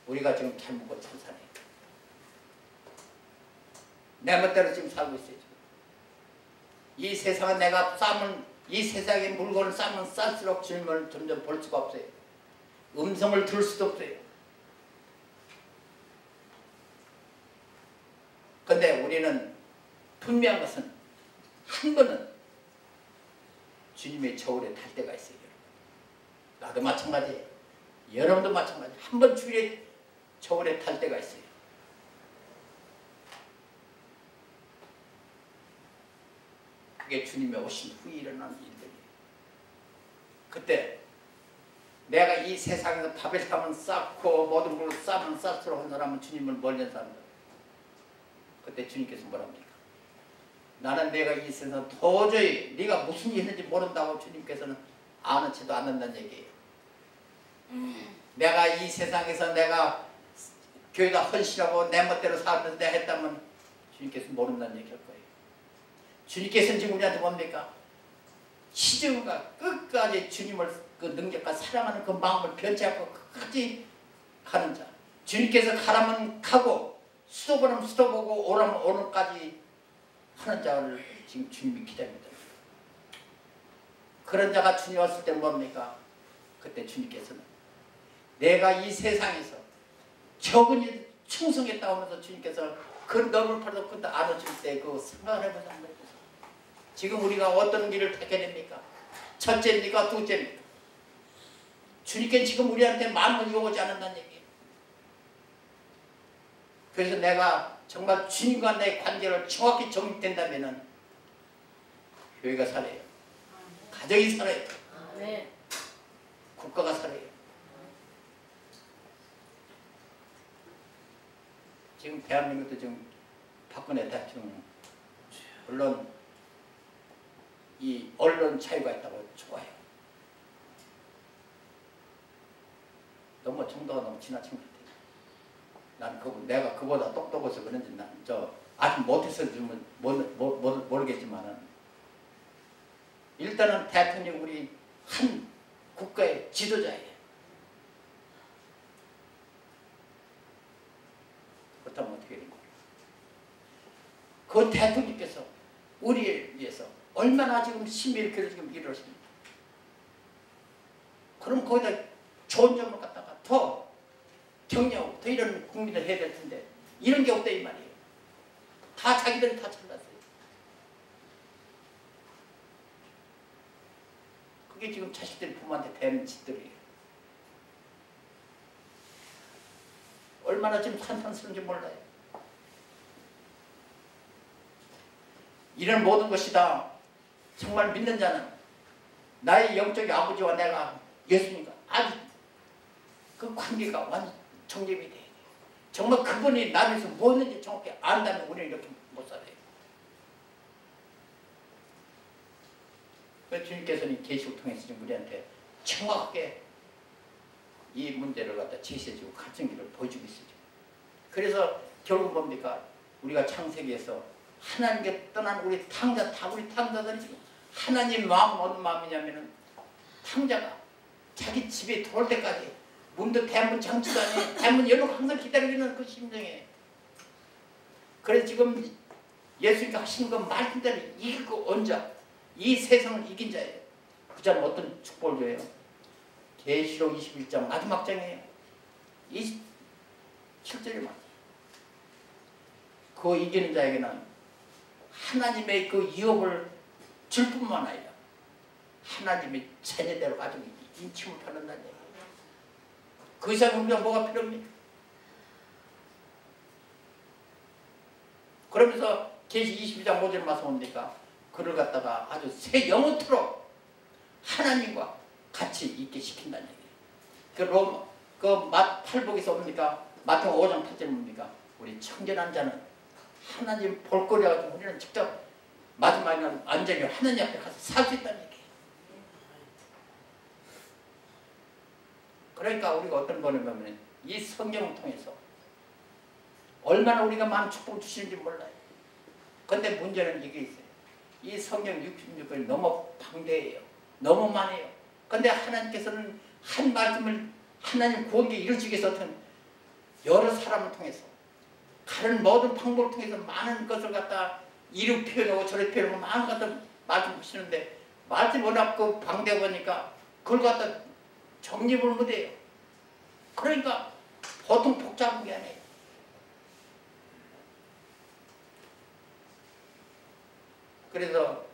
우리가 지금 잘 먹고 잘 사네. 내 멋대로 지금 살고 있어요. 지금. 이 세상은 내가 이 세상의 물건을 쌓으면 쌓을수록 주님을 점점 볼 수가 없어요. 음성을 들을 수도 없어요. 근데 우리는 분명한 것은 한 번은 주님의 저울에 탈 때가 있어요. 나도 마찬가지예요. 여러분도 마찬가지예요. 한 번 주님의 저울에 탈 때가 있어요. 그게 주님이 오신 후에 일어나는 일들이에요. 그때 내가 이 세상에서 밥을 사면 쌓고 모든 걸 쌓으면 쌓을수록 한 사람은 주님을 멀리 한 사람들. 그때 주님께서 뭐랍니까? 나는 내가 이 세상 도저히 네가 무슨 일을 했는지 모른다고 주님께서는 아는 채도 않는다는 얘기예요. 내가 이 세상에서 내가 교회다 헌신하고 내 멋대로 살면서 내가 했다면 주님께서 모른다는 얘기할 거예요. 주님께서는 지금 우리한테 뭡니까? 시즌과 끝까지 주님을 그 능력과 사랑하는 그 마음을 변치 않고 끝까지 가는 자. 주님께서 가라면 가고 수도보면 수도보고 오라면 오는까지 하는 자를 지금 주님이 기다립니다. 그런 자가 주님 왔을 때 뭡니까? 그때 주님께서는 내가 이 세상에서 적은이 충성했다 하면서 주님께서 그 넓은 팔도 끝도 안아줄 때 그 생각을 해보자. 지금 우리가 어떤 길을 택해야 됩니까? 첫째입니까? 둘째입니까? 주님께는 지금 우리한테 마음을 요구하지 않는다는 얘기예요. 그래서 내가 정말 주님과 내 관계를 정확히 정립된다면 교회가 살아요. 가정이 살아요. 국가가 살아요. 지금 대한민국도 지금 박근혜 대통령 물론 이 언론 차이가 있다고 좋아요. 너무 정도가 너무 지나친 것 같아요. 난 내가 그보다 똑똑해서 그런지 난 아직 못해서 좀 모르겠지만은 일단은 대통령 우리 한 국가의 지도자예요. 그렇다면 어떻게 되는 거예요? 그 대통령께서 우리를 위해서 얼마나 지금 신비롭게 지금 일을 하십니까? 그럼 거기다 좋은 점을 갖다가 더 격려하고 더 이런 국민을 해야 될 텐데 이런 게 없다 이 말이에요. 다 자기들이 다 잘났어요. 그게 지금 자식들이 부모한테 대하는 짓들이에요. 얼마나 지금 산탄스러운지 몰라요. 이런 모든 것이 다 정말 믿는 자는 나의 영적인 아버지와 내가 예수님과 아주 그 관계가 완전 정립이 돼야 돼요. 정말 그분이 나를 위해서 뭐였는지 정확히 안다면 우리는 이렇게 못 살아요. 그래서 주님께서는 계시록 통해서 지금 우리한테 정확하게 이 문제를 갖다 제시해주고 갈증기를 보여주고 있어요. 그래서 결국 뭡니까? 우리가 창세기에서 하나님께 떠난 우리 탕자, 다 우리 탕자들이 지금 하나님 마음은 어떤 마음이냐면은 탕자가 자기 집에 들어올 때까지 문도 대문 장치도 아니에요. 대문 열고 항상 기다리고 있는 그 심정이에요. 그래서 지금 예수님께서 하시는 건 말씀대로 이기고 온 자, 이 세상을 이긴 자예요. 그 자는 어떤 축복을 줘요? 계시록 21장 마지막 장이에요. 27절이 맞아요. 그 이기는 자에게는 하나님의 그 유업을 줄 뿐만 아니라 하나님의 자녀대로 가지고 인침을 받는다는 얘기예요. 그 이상 우리가 뭐가 필요합니까? 그러면서 계시 22장 5절 말씀 뭡니까? 그를 갖다가 아주 새 영원토록 하나님과 같이 있게 시킨다는 얘기예요. 그 팔복에서 뭡니까? 마태복음 5장 8절 뭡니까? 우리 청전한 자는 하나님 볼거리 가지고 우리는 직접 마지막에는 완전히 하나님 앞에 가서 살 수 있다는 얘기예요. 그러니까 우리가 어떤 거냐면 이 성경을 통해서 얼마나 우리가 많은 축복을 주시는지 몰라요. 그런데 문제는 이게 있어요. 이 성경 66권이 너무 방대해요. 너무 많아요. 그런데 하나님께서는 한 말씀을 하나님 구원에 이루시기 위해서 어떤 여러 사람을 통해서 다른 모든 방법을 통해서 많은 것을 갖다 이루 표현하고 저를 표현하고 많은 것을 말씀하시는데 말씀이 워낙 그 방대하고 보니까 그걸 갖다 정립을 못해요. 그러니까 보통 복잡한 게 아니에요. 그래서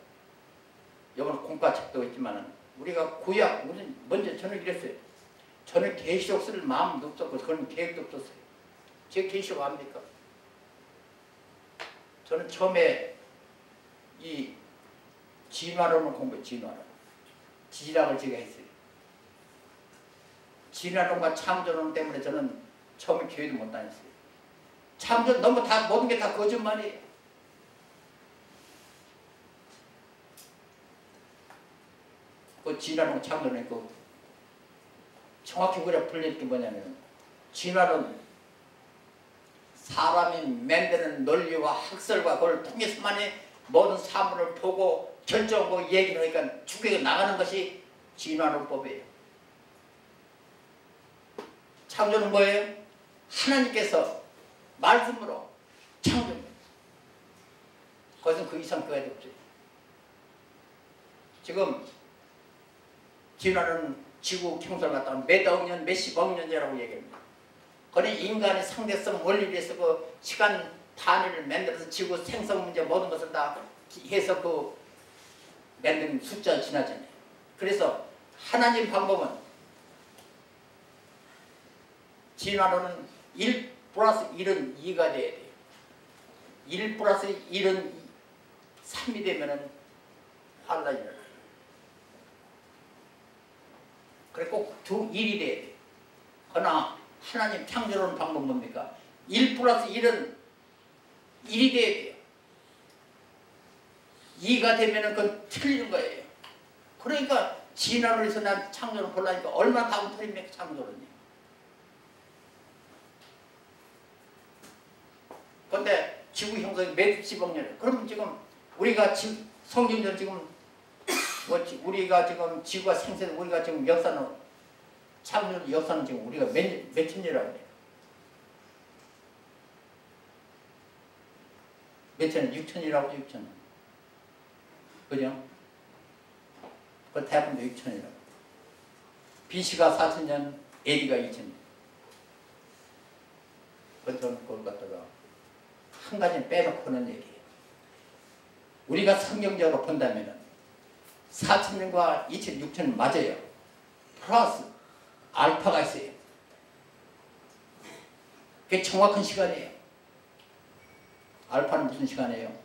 이번 공과책도 있지만은 우리가 구약 먼저 저는 이랬어요. 저는 계시록 쓸 마음도 없었고 그런 계획도 없었어요. 제 계시록 압니까? 저는 처음에 이 진화론을 공부해요. 진화론. 지락을 제가 했어요. 진화론과 창조론 때문에 저는 처음에 교회도 못 다녔어요. 창조 너무 다 모든 게 다 거짓말이에요. 그 진화론 창조론 그 정확히 우리가 불릴 게 뭐냐면 진화론 사람이 만드는 논리와 학설과 그걸 통해서만이 모든 사물을 보고 결정하고 얘기를 하니까 추격해 나가는 것이 진화론법이에요. 창조는 뭐예요? 하나님께서 말씀으로 창조입니다. 거기서 그 이상 그가 없어요. 지금 진화는 지구 경사를 갖다가 몇억 년, 몇십억 년이라고 얘기합니다. 그는 인간의 상대성 원리에서 그 시간 단위를 만들어서 지구 생성 문제 모든 것을 다 해서 그 만든 숫자를 지나잖아요. 그래서 하나님 방법은 진화론은 1 플러스 1은 2가 돼야 돼요. 1 플러스 1은 3이 되면은 환란이 일어나요. 그래 꼭 1이 돼야 돼요. 그러나 하나님 창조론 방법은 뭡니까? 1 플러스 1은 1이 돼야 돼요. 2가 되면은 그건 틀리는 거예요. 그러니까 진화론에서 난 창조론 보려니까 얼마나 다운 틀립니까 창조론이. 그런데 지구 형성이 몇십억 년. 그러면 지금 우리가 성경전 지금 우리가 지금 지구가 생성 우리가 지금 역사는 창조 역사는 지금 우리가 몇천 년이라고 해요. 몇천 년? 6천이라고 하죠. 6천. 그죠? 그 대부분도 6천이라고. BC가 4천년, AD가 2천년. 그래서 그걸 갖다가 한 가지는 빼놓고 하는 얘기예요. 우리가 성경적으로 본다면 4천년과 2006천 맞아요. 플러스 알파가 있어요. 그게 정확한 시간이에요. 알파는 무슨 시간이에요?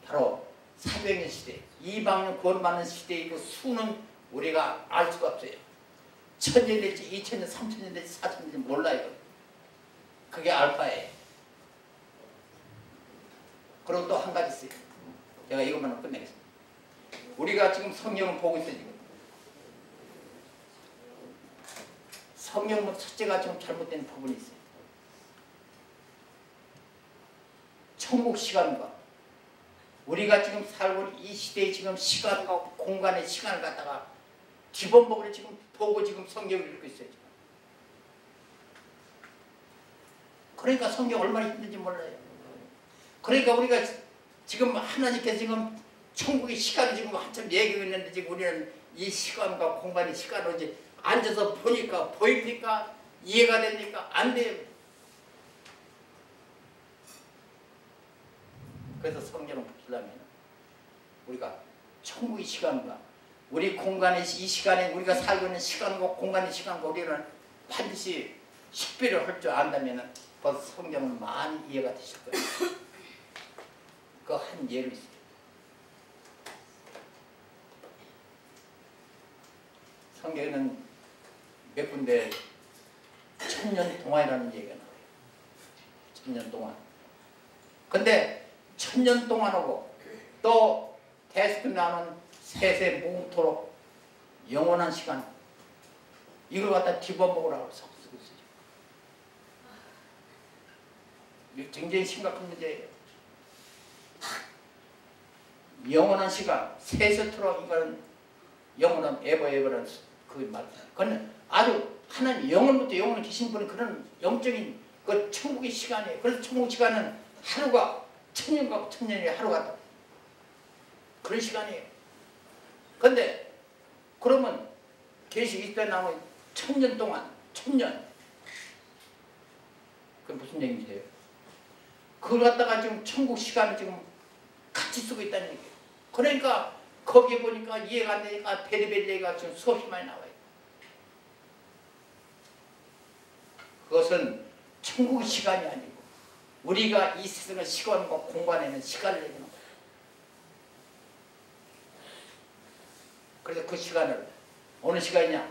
바로 사도행전 시대, 이방인 구원받는 시대이고 수는 우리가 알 수가 없어요. 1000년 될지 2000년, 3000년 될지 4000년 될지 몰라요. 그게 알파예요. 그리고 또 한 가지 있어요. 제가 이것만 끝내겠습니다. 우리가 지금 성경을 보고 있어요. 지금. 성경은 첫째가 좀 잘못된 부분이 있어요. 천국 시간과 우리가 지금 살고 있는 이 시대의 지금 시간과 공간의 시간을 갖다가 기본법으로 지금 보고 지금 성경을 읽고 있어요. 지금. 그러니까 성경 얼마나 힘든지 몰라요. 그러니까 우리가 지금 하나님께서 지금 천국의 시간을 지금 한참 얘기하고 있는데 지금 우리는 이 시간과 공간의 시간을 이제 앉아서 보니까 보입니까? 이해가 됩니까? 안 돼요. 그래서 성경을 보려면 우리가 천국의 시간과 우리 공간의 이 시간에 우리가 살고 있는 시간과 공간의 시간과 우리는 반드시 식별을 할 줄 안다면 벌써 성경은 많이 이해가 되실 거예요. 그 한 예로 있어요. 성경에는 몇 군데 1000년 동안이라는 얘기가 나와요. 1000년 동안. 근데 1000년 동안하고 또 대수금 나오는 세세 무토록 영원한 시간 이걸 갖다 뒤집어먹으라고 쓰고 있어요. 이게 굉장히 심각한 문제예요. 영원한 시간 세세토록 이거는 영원한 에버라는 그 말. 그건 아주 하나님 영원부터 영원히 계신 분은 그런 영적인 그 천국의 시간이에요. 그래서 천국 시간은 하루가 1000년과 1000년이 하루가 다 그런 시간이에요. 근데 그러면 계시 이때 나오면 1000년 동안 1000년 그게 무슨 얘기인지 그걸 갖다가 지금 천국 시간을 지금 같이 쓰고 있다는 얘기예요. 그러니까 거기에 보니까 이해가 안 되니까 베리베리 얘기가 지금 수없이 많이 나와요. 그것은 천국의 시간이 아니고 우리가 이 세상의 시간과 공간에는 시간을 얘기하는 거예요. 그래서 그 시간을 어느 시간이냐?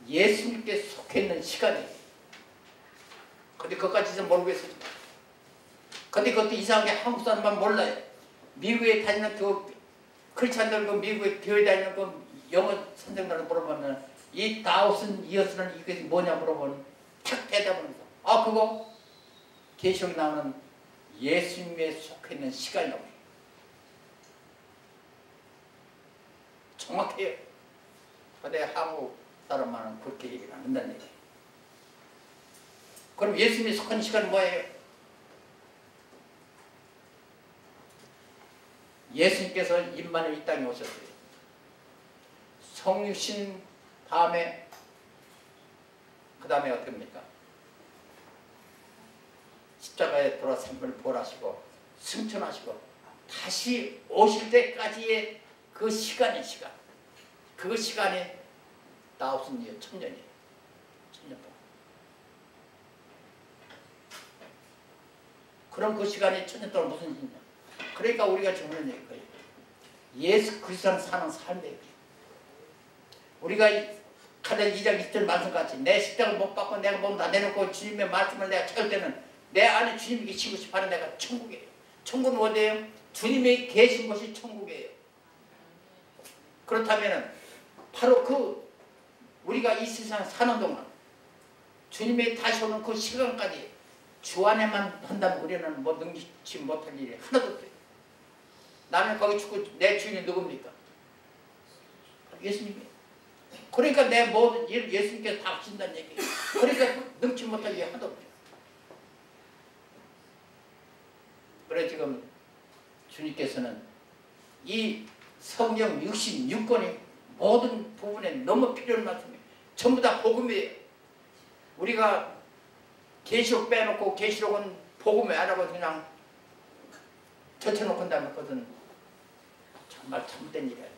예수님께 속해 있는 시간이에요. 근데 그것까지 모르겠어요. 근데 그것도 이상하게 한국 사람만 몰라요. 미국에 다니는 그 크리스찬들 그 미국에 교회 다니는 그 영어 선생님들 물어보면 이 다우슨 이어스는 이게 뭐냐 물어보면 탁 대답을 해서 그거 계시록에 나오는 예수님에 속해 있는 시간이라고. 정확해요. 근데 한국 사람만은 그렇게 얘기를 안 한다는 얘기예요. 그럼 예수님이 속한 시간은 뭐예요? 예수님께서 임마누엘 이 땅에 오셨어요. 성육신 다음에 그 다음에 어떻게 합니까? 십자가에 돌아 삶을 부활하시고 승천하시고 다시 오실 때까지의 그 시간의 시간. 그 시간이 나옵니다. 1000년이에요. 1000년 동안. 그럼 그 시간이 1000년 동안 무슨 일이냐? 그러니까 우리가 지금 하는 얘기예요. 예수 그리스도는 사는 삶이에요. 우리가 칼레 2장 20절 말씀같이 내 십자가를 못 받고 내가 몸 다 내놓고 주님의 말씀을 내가 채울 때는 내 안에 주님이 계시고 싶어하는 데가 천국이에요. 천국은 어디예요? 주님이 계신 곳이 천국이에요. 그렇다면 바로 그 우리가 이 세상 사는 동안 주님이 다시 오는 그 시간까지 주 안에만 한다면 우리는 뭐 능치 못할 일이 하나도 없어요. 나는 거기 죽고 내 주인이 누굽니까? 예수님이에요. 그러니까 내 모든 일 예수님께서 다 하신다는 얘기예요. 그러니까 능치 못할 일이 하나도 없어요. 그래 지금 주님께서는 이 성경 66권이 모든 부분에 너무 필요한 말씀이에요. 전부 다 복음이에요. 우리가 계시록 빼놓고 계시록은 복음이 아니라고 그냥 젖혀놓고 한다면 그것은 정말 잘못된 일이에요.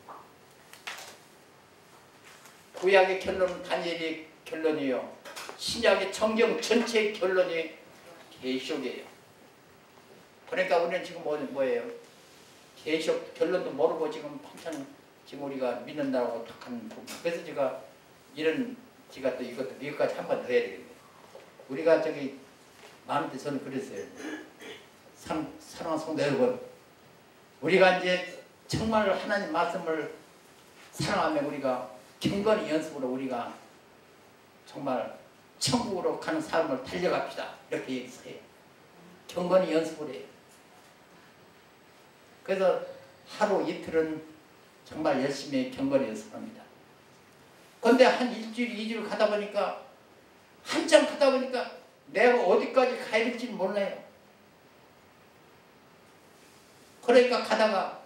구약의 결론은 다니엘의 결론이에요. 신약의 성경 전체의 결론이 계시록이에요. 그러니까 우리는 지금 뭐예요? 계시록 결론도 모르고 지금 한참 지금 우리가 믿는다고 탁한 부분. 그래서 제가 또 이것도 미국까지 한 번 더 해야 되겠네요. 우리가 저기 마음에 저는 그랬어요. 사랑하는 성도 여러분, 우리가 이제 정말 하나님 말씀을 사랑하며 우리가 경건의 연습으로 우리가 정말 천국으로 가는 삶을 달려갑시다. 이렇게 얘기해요. 경건의 연습을 해요. 그래서 하루 이틀은 정말 열심히 경건의 연습합니다. 그런데 한 일주일, 2주일 가다 보니까 한참 가다 보니까 내가 어디까지 가야 될지 몰라요. 그러니까 가다가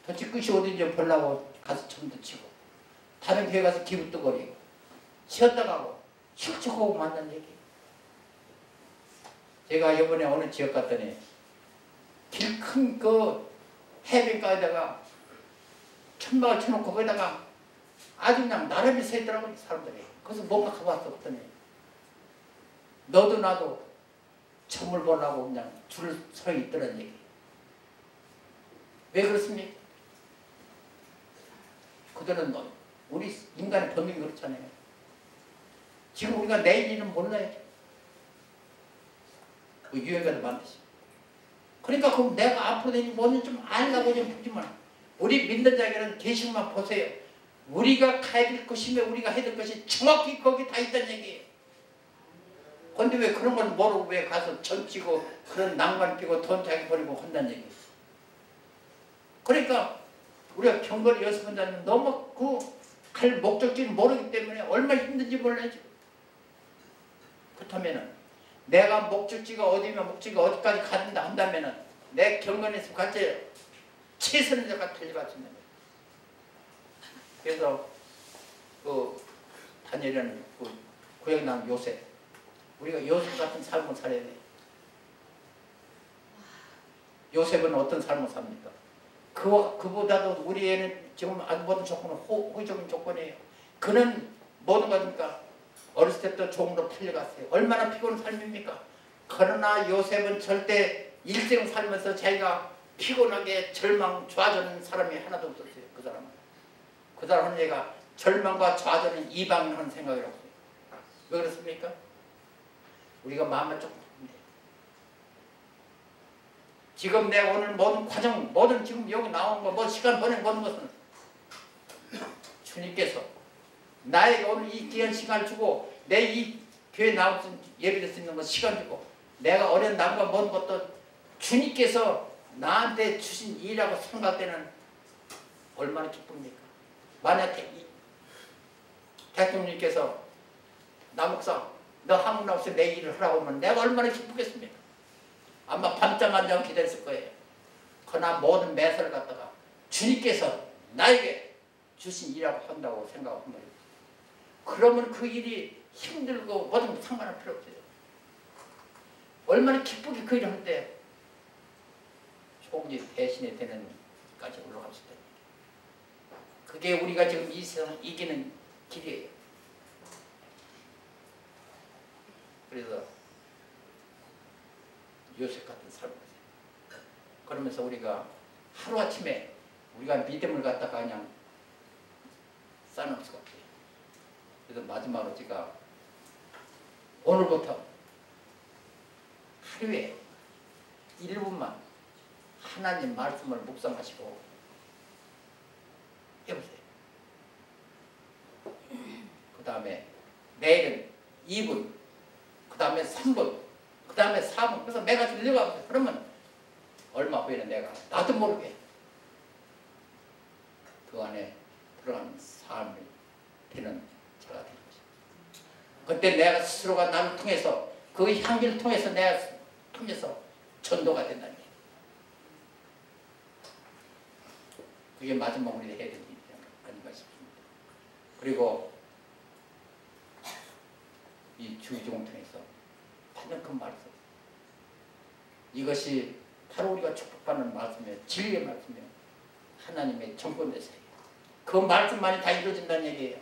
도대체 끝이 어딘지 보려고 가서 춤도 치고 다른 교회 가서 기분도 거리고 쉬었다 가고 힐쭉하고 만난 얘기. 제가 이번에 어느 지역 갔더니 길 큰 그 해변가에다가 천막을 쳐놓고 거기다가 아주 그냥 나름이 서 있더라고요. 사람들이. 그래서 뭔가 가봤어. 그랬더니 너도 나도 점을 보려고 그냥 줄 서 있더란 얘기. 왜 그렇습니까? 그들은 우리 인간의 범위가 그렇잖아요. 지금 우리가 내일 일은 몰라요. 그 유행가도 만드시. 그러니까 그럼 내가 앞으로 되니 뭐는 좀 알라고 좀 보지만 우리 믿는 자에게는 계시록만 보세요. 우리가 가야 될 것이며 우리가 해야 될 것이 정확히 거기 다 있다는 얘기예요. 그런데 왜 그런 걸 모르고 왜 가서 전치고 그런 낭만 끼고 돈 자기 버리고 한다는 얘기예요. 그러니까 우리가 경건을 연습한다면 너무 그 갈 목적지를 모르기 때문에 얼마나 힘든지 몰라야죠. 그렇다면 내가 목적지가 어디면 목적지가 어디까지 가는다 한다면 내 경건에서 같이 최선을 다해 달려갈 수 있는 거예요. 그래서 그 다니엘은 그 구약에 나온 요셉, 우리가 요셉 같은 삶을 살아야 돼요. 요셉은 어떤 삶을 삽니까? 그보다도 우리 애는 지금 아주 모든 조건은 호의적인 조건이에요. 그는 모든 것이니까 어렸을 때부터 종으로 팔려갔어요. 얼마나 피곤한 삶입니까? 그러나 요셉은 절대 일생 살면서 자기가 피곤하게 절망, 좌절하는 사람이 하나도 없었어요. 그 사람은. 그 사람은 얘가 절망과 좌절은 이방인하는 생각이라고 해요. 왜 그렇습니까? 우리가 마음만 조금 바꾸면 돼요. 지금 내가 오늘 모든 과정, 모든 지금 여기 나온 거, 뭐 시간 보낸 모든 것은 주님께서 나에게 오늘 이 귀한 시간을 주고 내 이 교회 나올 예배를 수 있는 것 시간 주고 내가 어려운 남과 먼 것도 주님께서 나한테 주신 일이라고 생각되는 얼마나 기쁩니까? 만약 대통령님께서 나 목사 너 한국 나와서 내 일을 하라고 하면 내가 얼마나 기쁘겠습니까? 아마 반짝반짝 기대했을 거예요. 그러나 모든 매사를 갖다가 주님께서 나에게 주신 일이라고 한다고 생각하면 그러면 그 일이 힘들고 뭐든 상관할 필요 없어요. 얼마나 기쁘게 그 일을 할 때 총리 대신에 되는 까지 올라갔을 때 그게 우리가 지금 이 세상 이기는 길이에요. 그래서 요셉 같은 삶을 그러면서 우리가 하루아침에 우리가 믿음을 갖다가 그냥 쌓아놓을 수가 없어요. 그래서 마지막으로 제가 오늘부터 하루에 1분만 하나님 말씀을 묵상하시고 해보세요. 그 다음에 내일은 2분, 그 다음에 3분, 그 다음에 4분. 그래서 매가지 늘려가보세요. 그러면 얼마 후에는 내가 나도 모르게 그 안에 들어가는 삶이 되는 자가 되는 것입니다. 그때 내가 스스로가 나를 통해서 그 향기를 통해서 내가 통해서 전도가 된다는 얘기예요. 그게 마지막 우리가 해야 될 일이 아닌가 싶습니다. 그리고 이 주의종을 통해서 받는 그 말씀 이것이 바로 우리가 축복받는 말씀이에요. 진리의 말씀이에요. 하나님의 정권에서예요. 그 말씀만이 다 이루어진다는 얘기예요.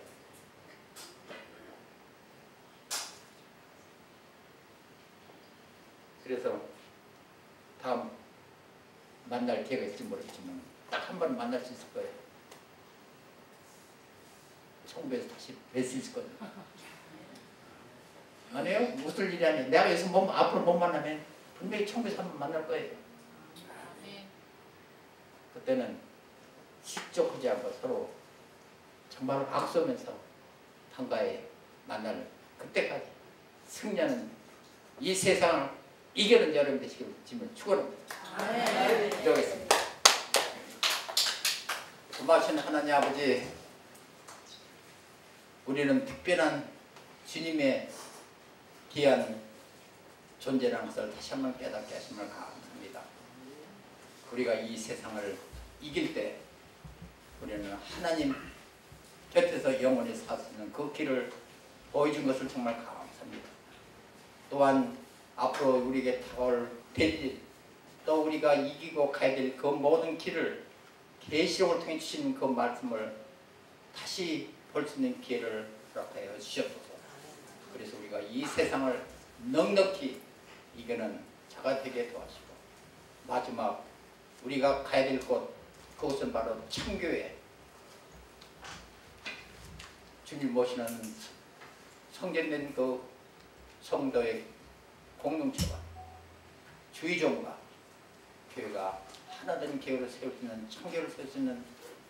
그래서 다음 만날 기회가 있을지 모르겠지만 딱 한 번 만날 수 있을 거예요. 청구에서 다시 뵐 수 있을 거예요. 아니에요? 무슨 일이 아니에요. 내가 여기서 앞으로 못 만나면 분명히 청구에서 한 번 만날 거예요. 그때는 실족하지 않고 서로 정말 악수하면서 한가에 만나는 그때까지 승리하는 이 세상을 이겨는 여러분 되시길 축원합니다. 기도하겠습니다. 고마우신 하나님 아버지, 우리는 특별한 주님의 귀한 존재라는 것을 다시 한번 깨닫게 하심을 감사합니다. 우리가 이 세상을 이길 때 우리는 하나님 곁에서 영원히 살 수 있는 그 길을 보여준 것을 정말 감사합니다. 또한 앞으로 우리에게 다가올 일, 또 우리가 이기고 가야 될 그 모든 길을 계시록을 통해 주신 그 말씀을 다시 볼 수 있는 기회를 허락하여 주셨소서. 그래서 우리가 이 세상을 넉넉히 이겨는 자가 되게 도와주시고 마지막 우리가 가야 될 곳, 그곳은 바로 참교회, 주님 모시는 성전된 그 성도의 공동체와 주의종과 교회가 하나된 교회를 세울 수 있는 참교회를 세울 수 있는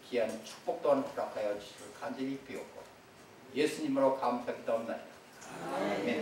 귀한 축복 또한 허락하여 주시길 간절히 비옵고 예수님으로 감사하기도합니다. 아멘.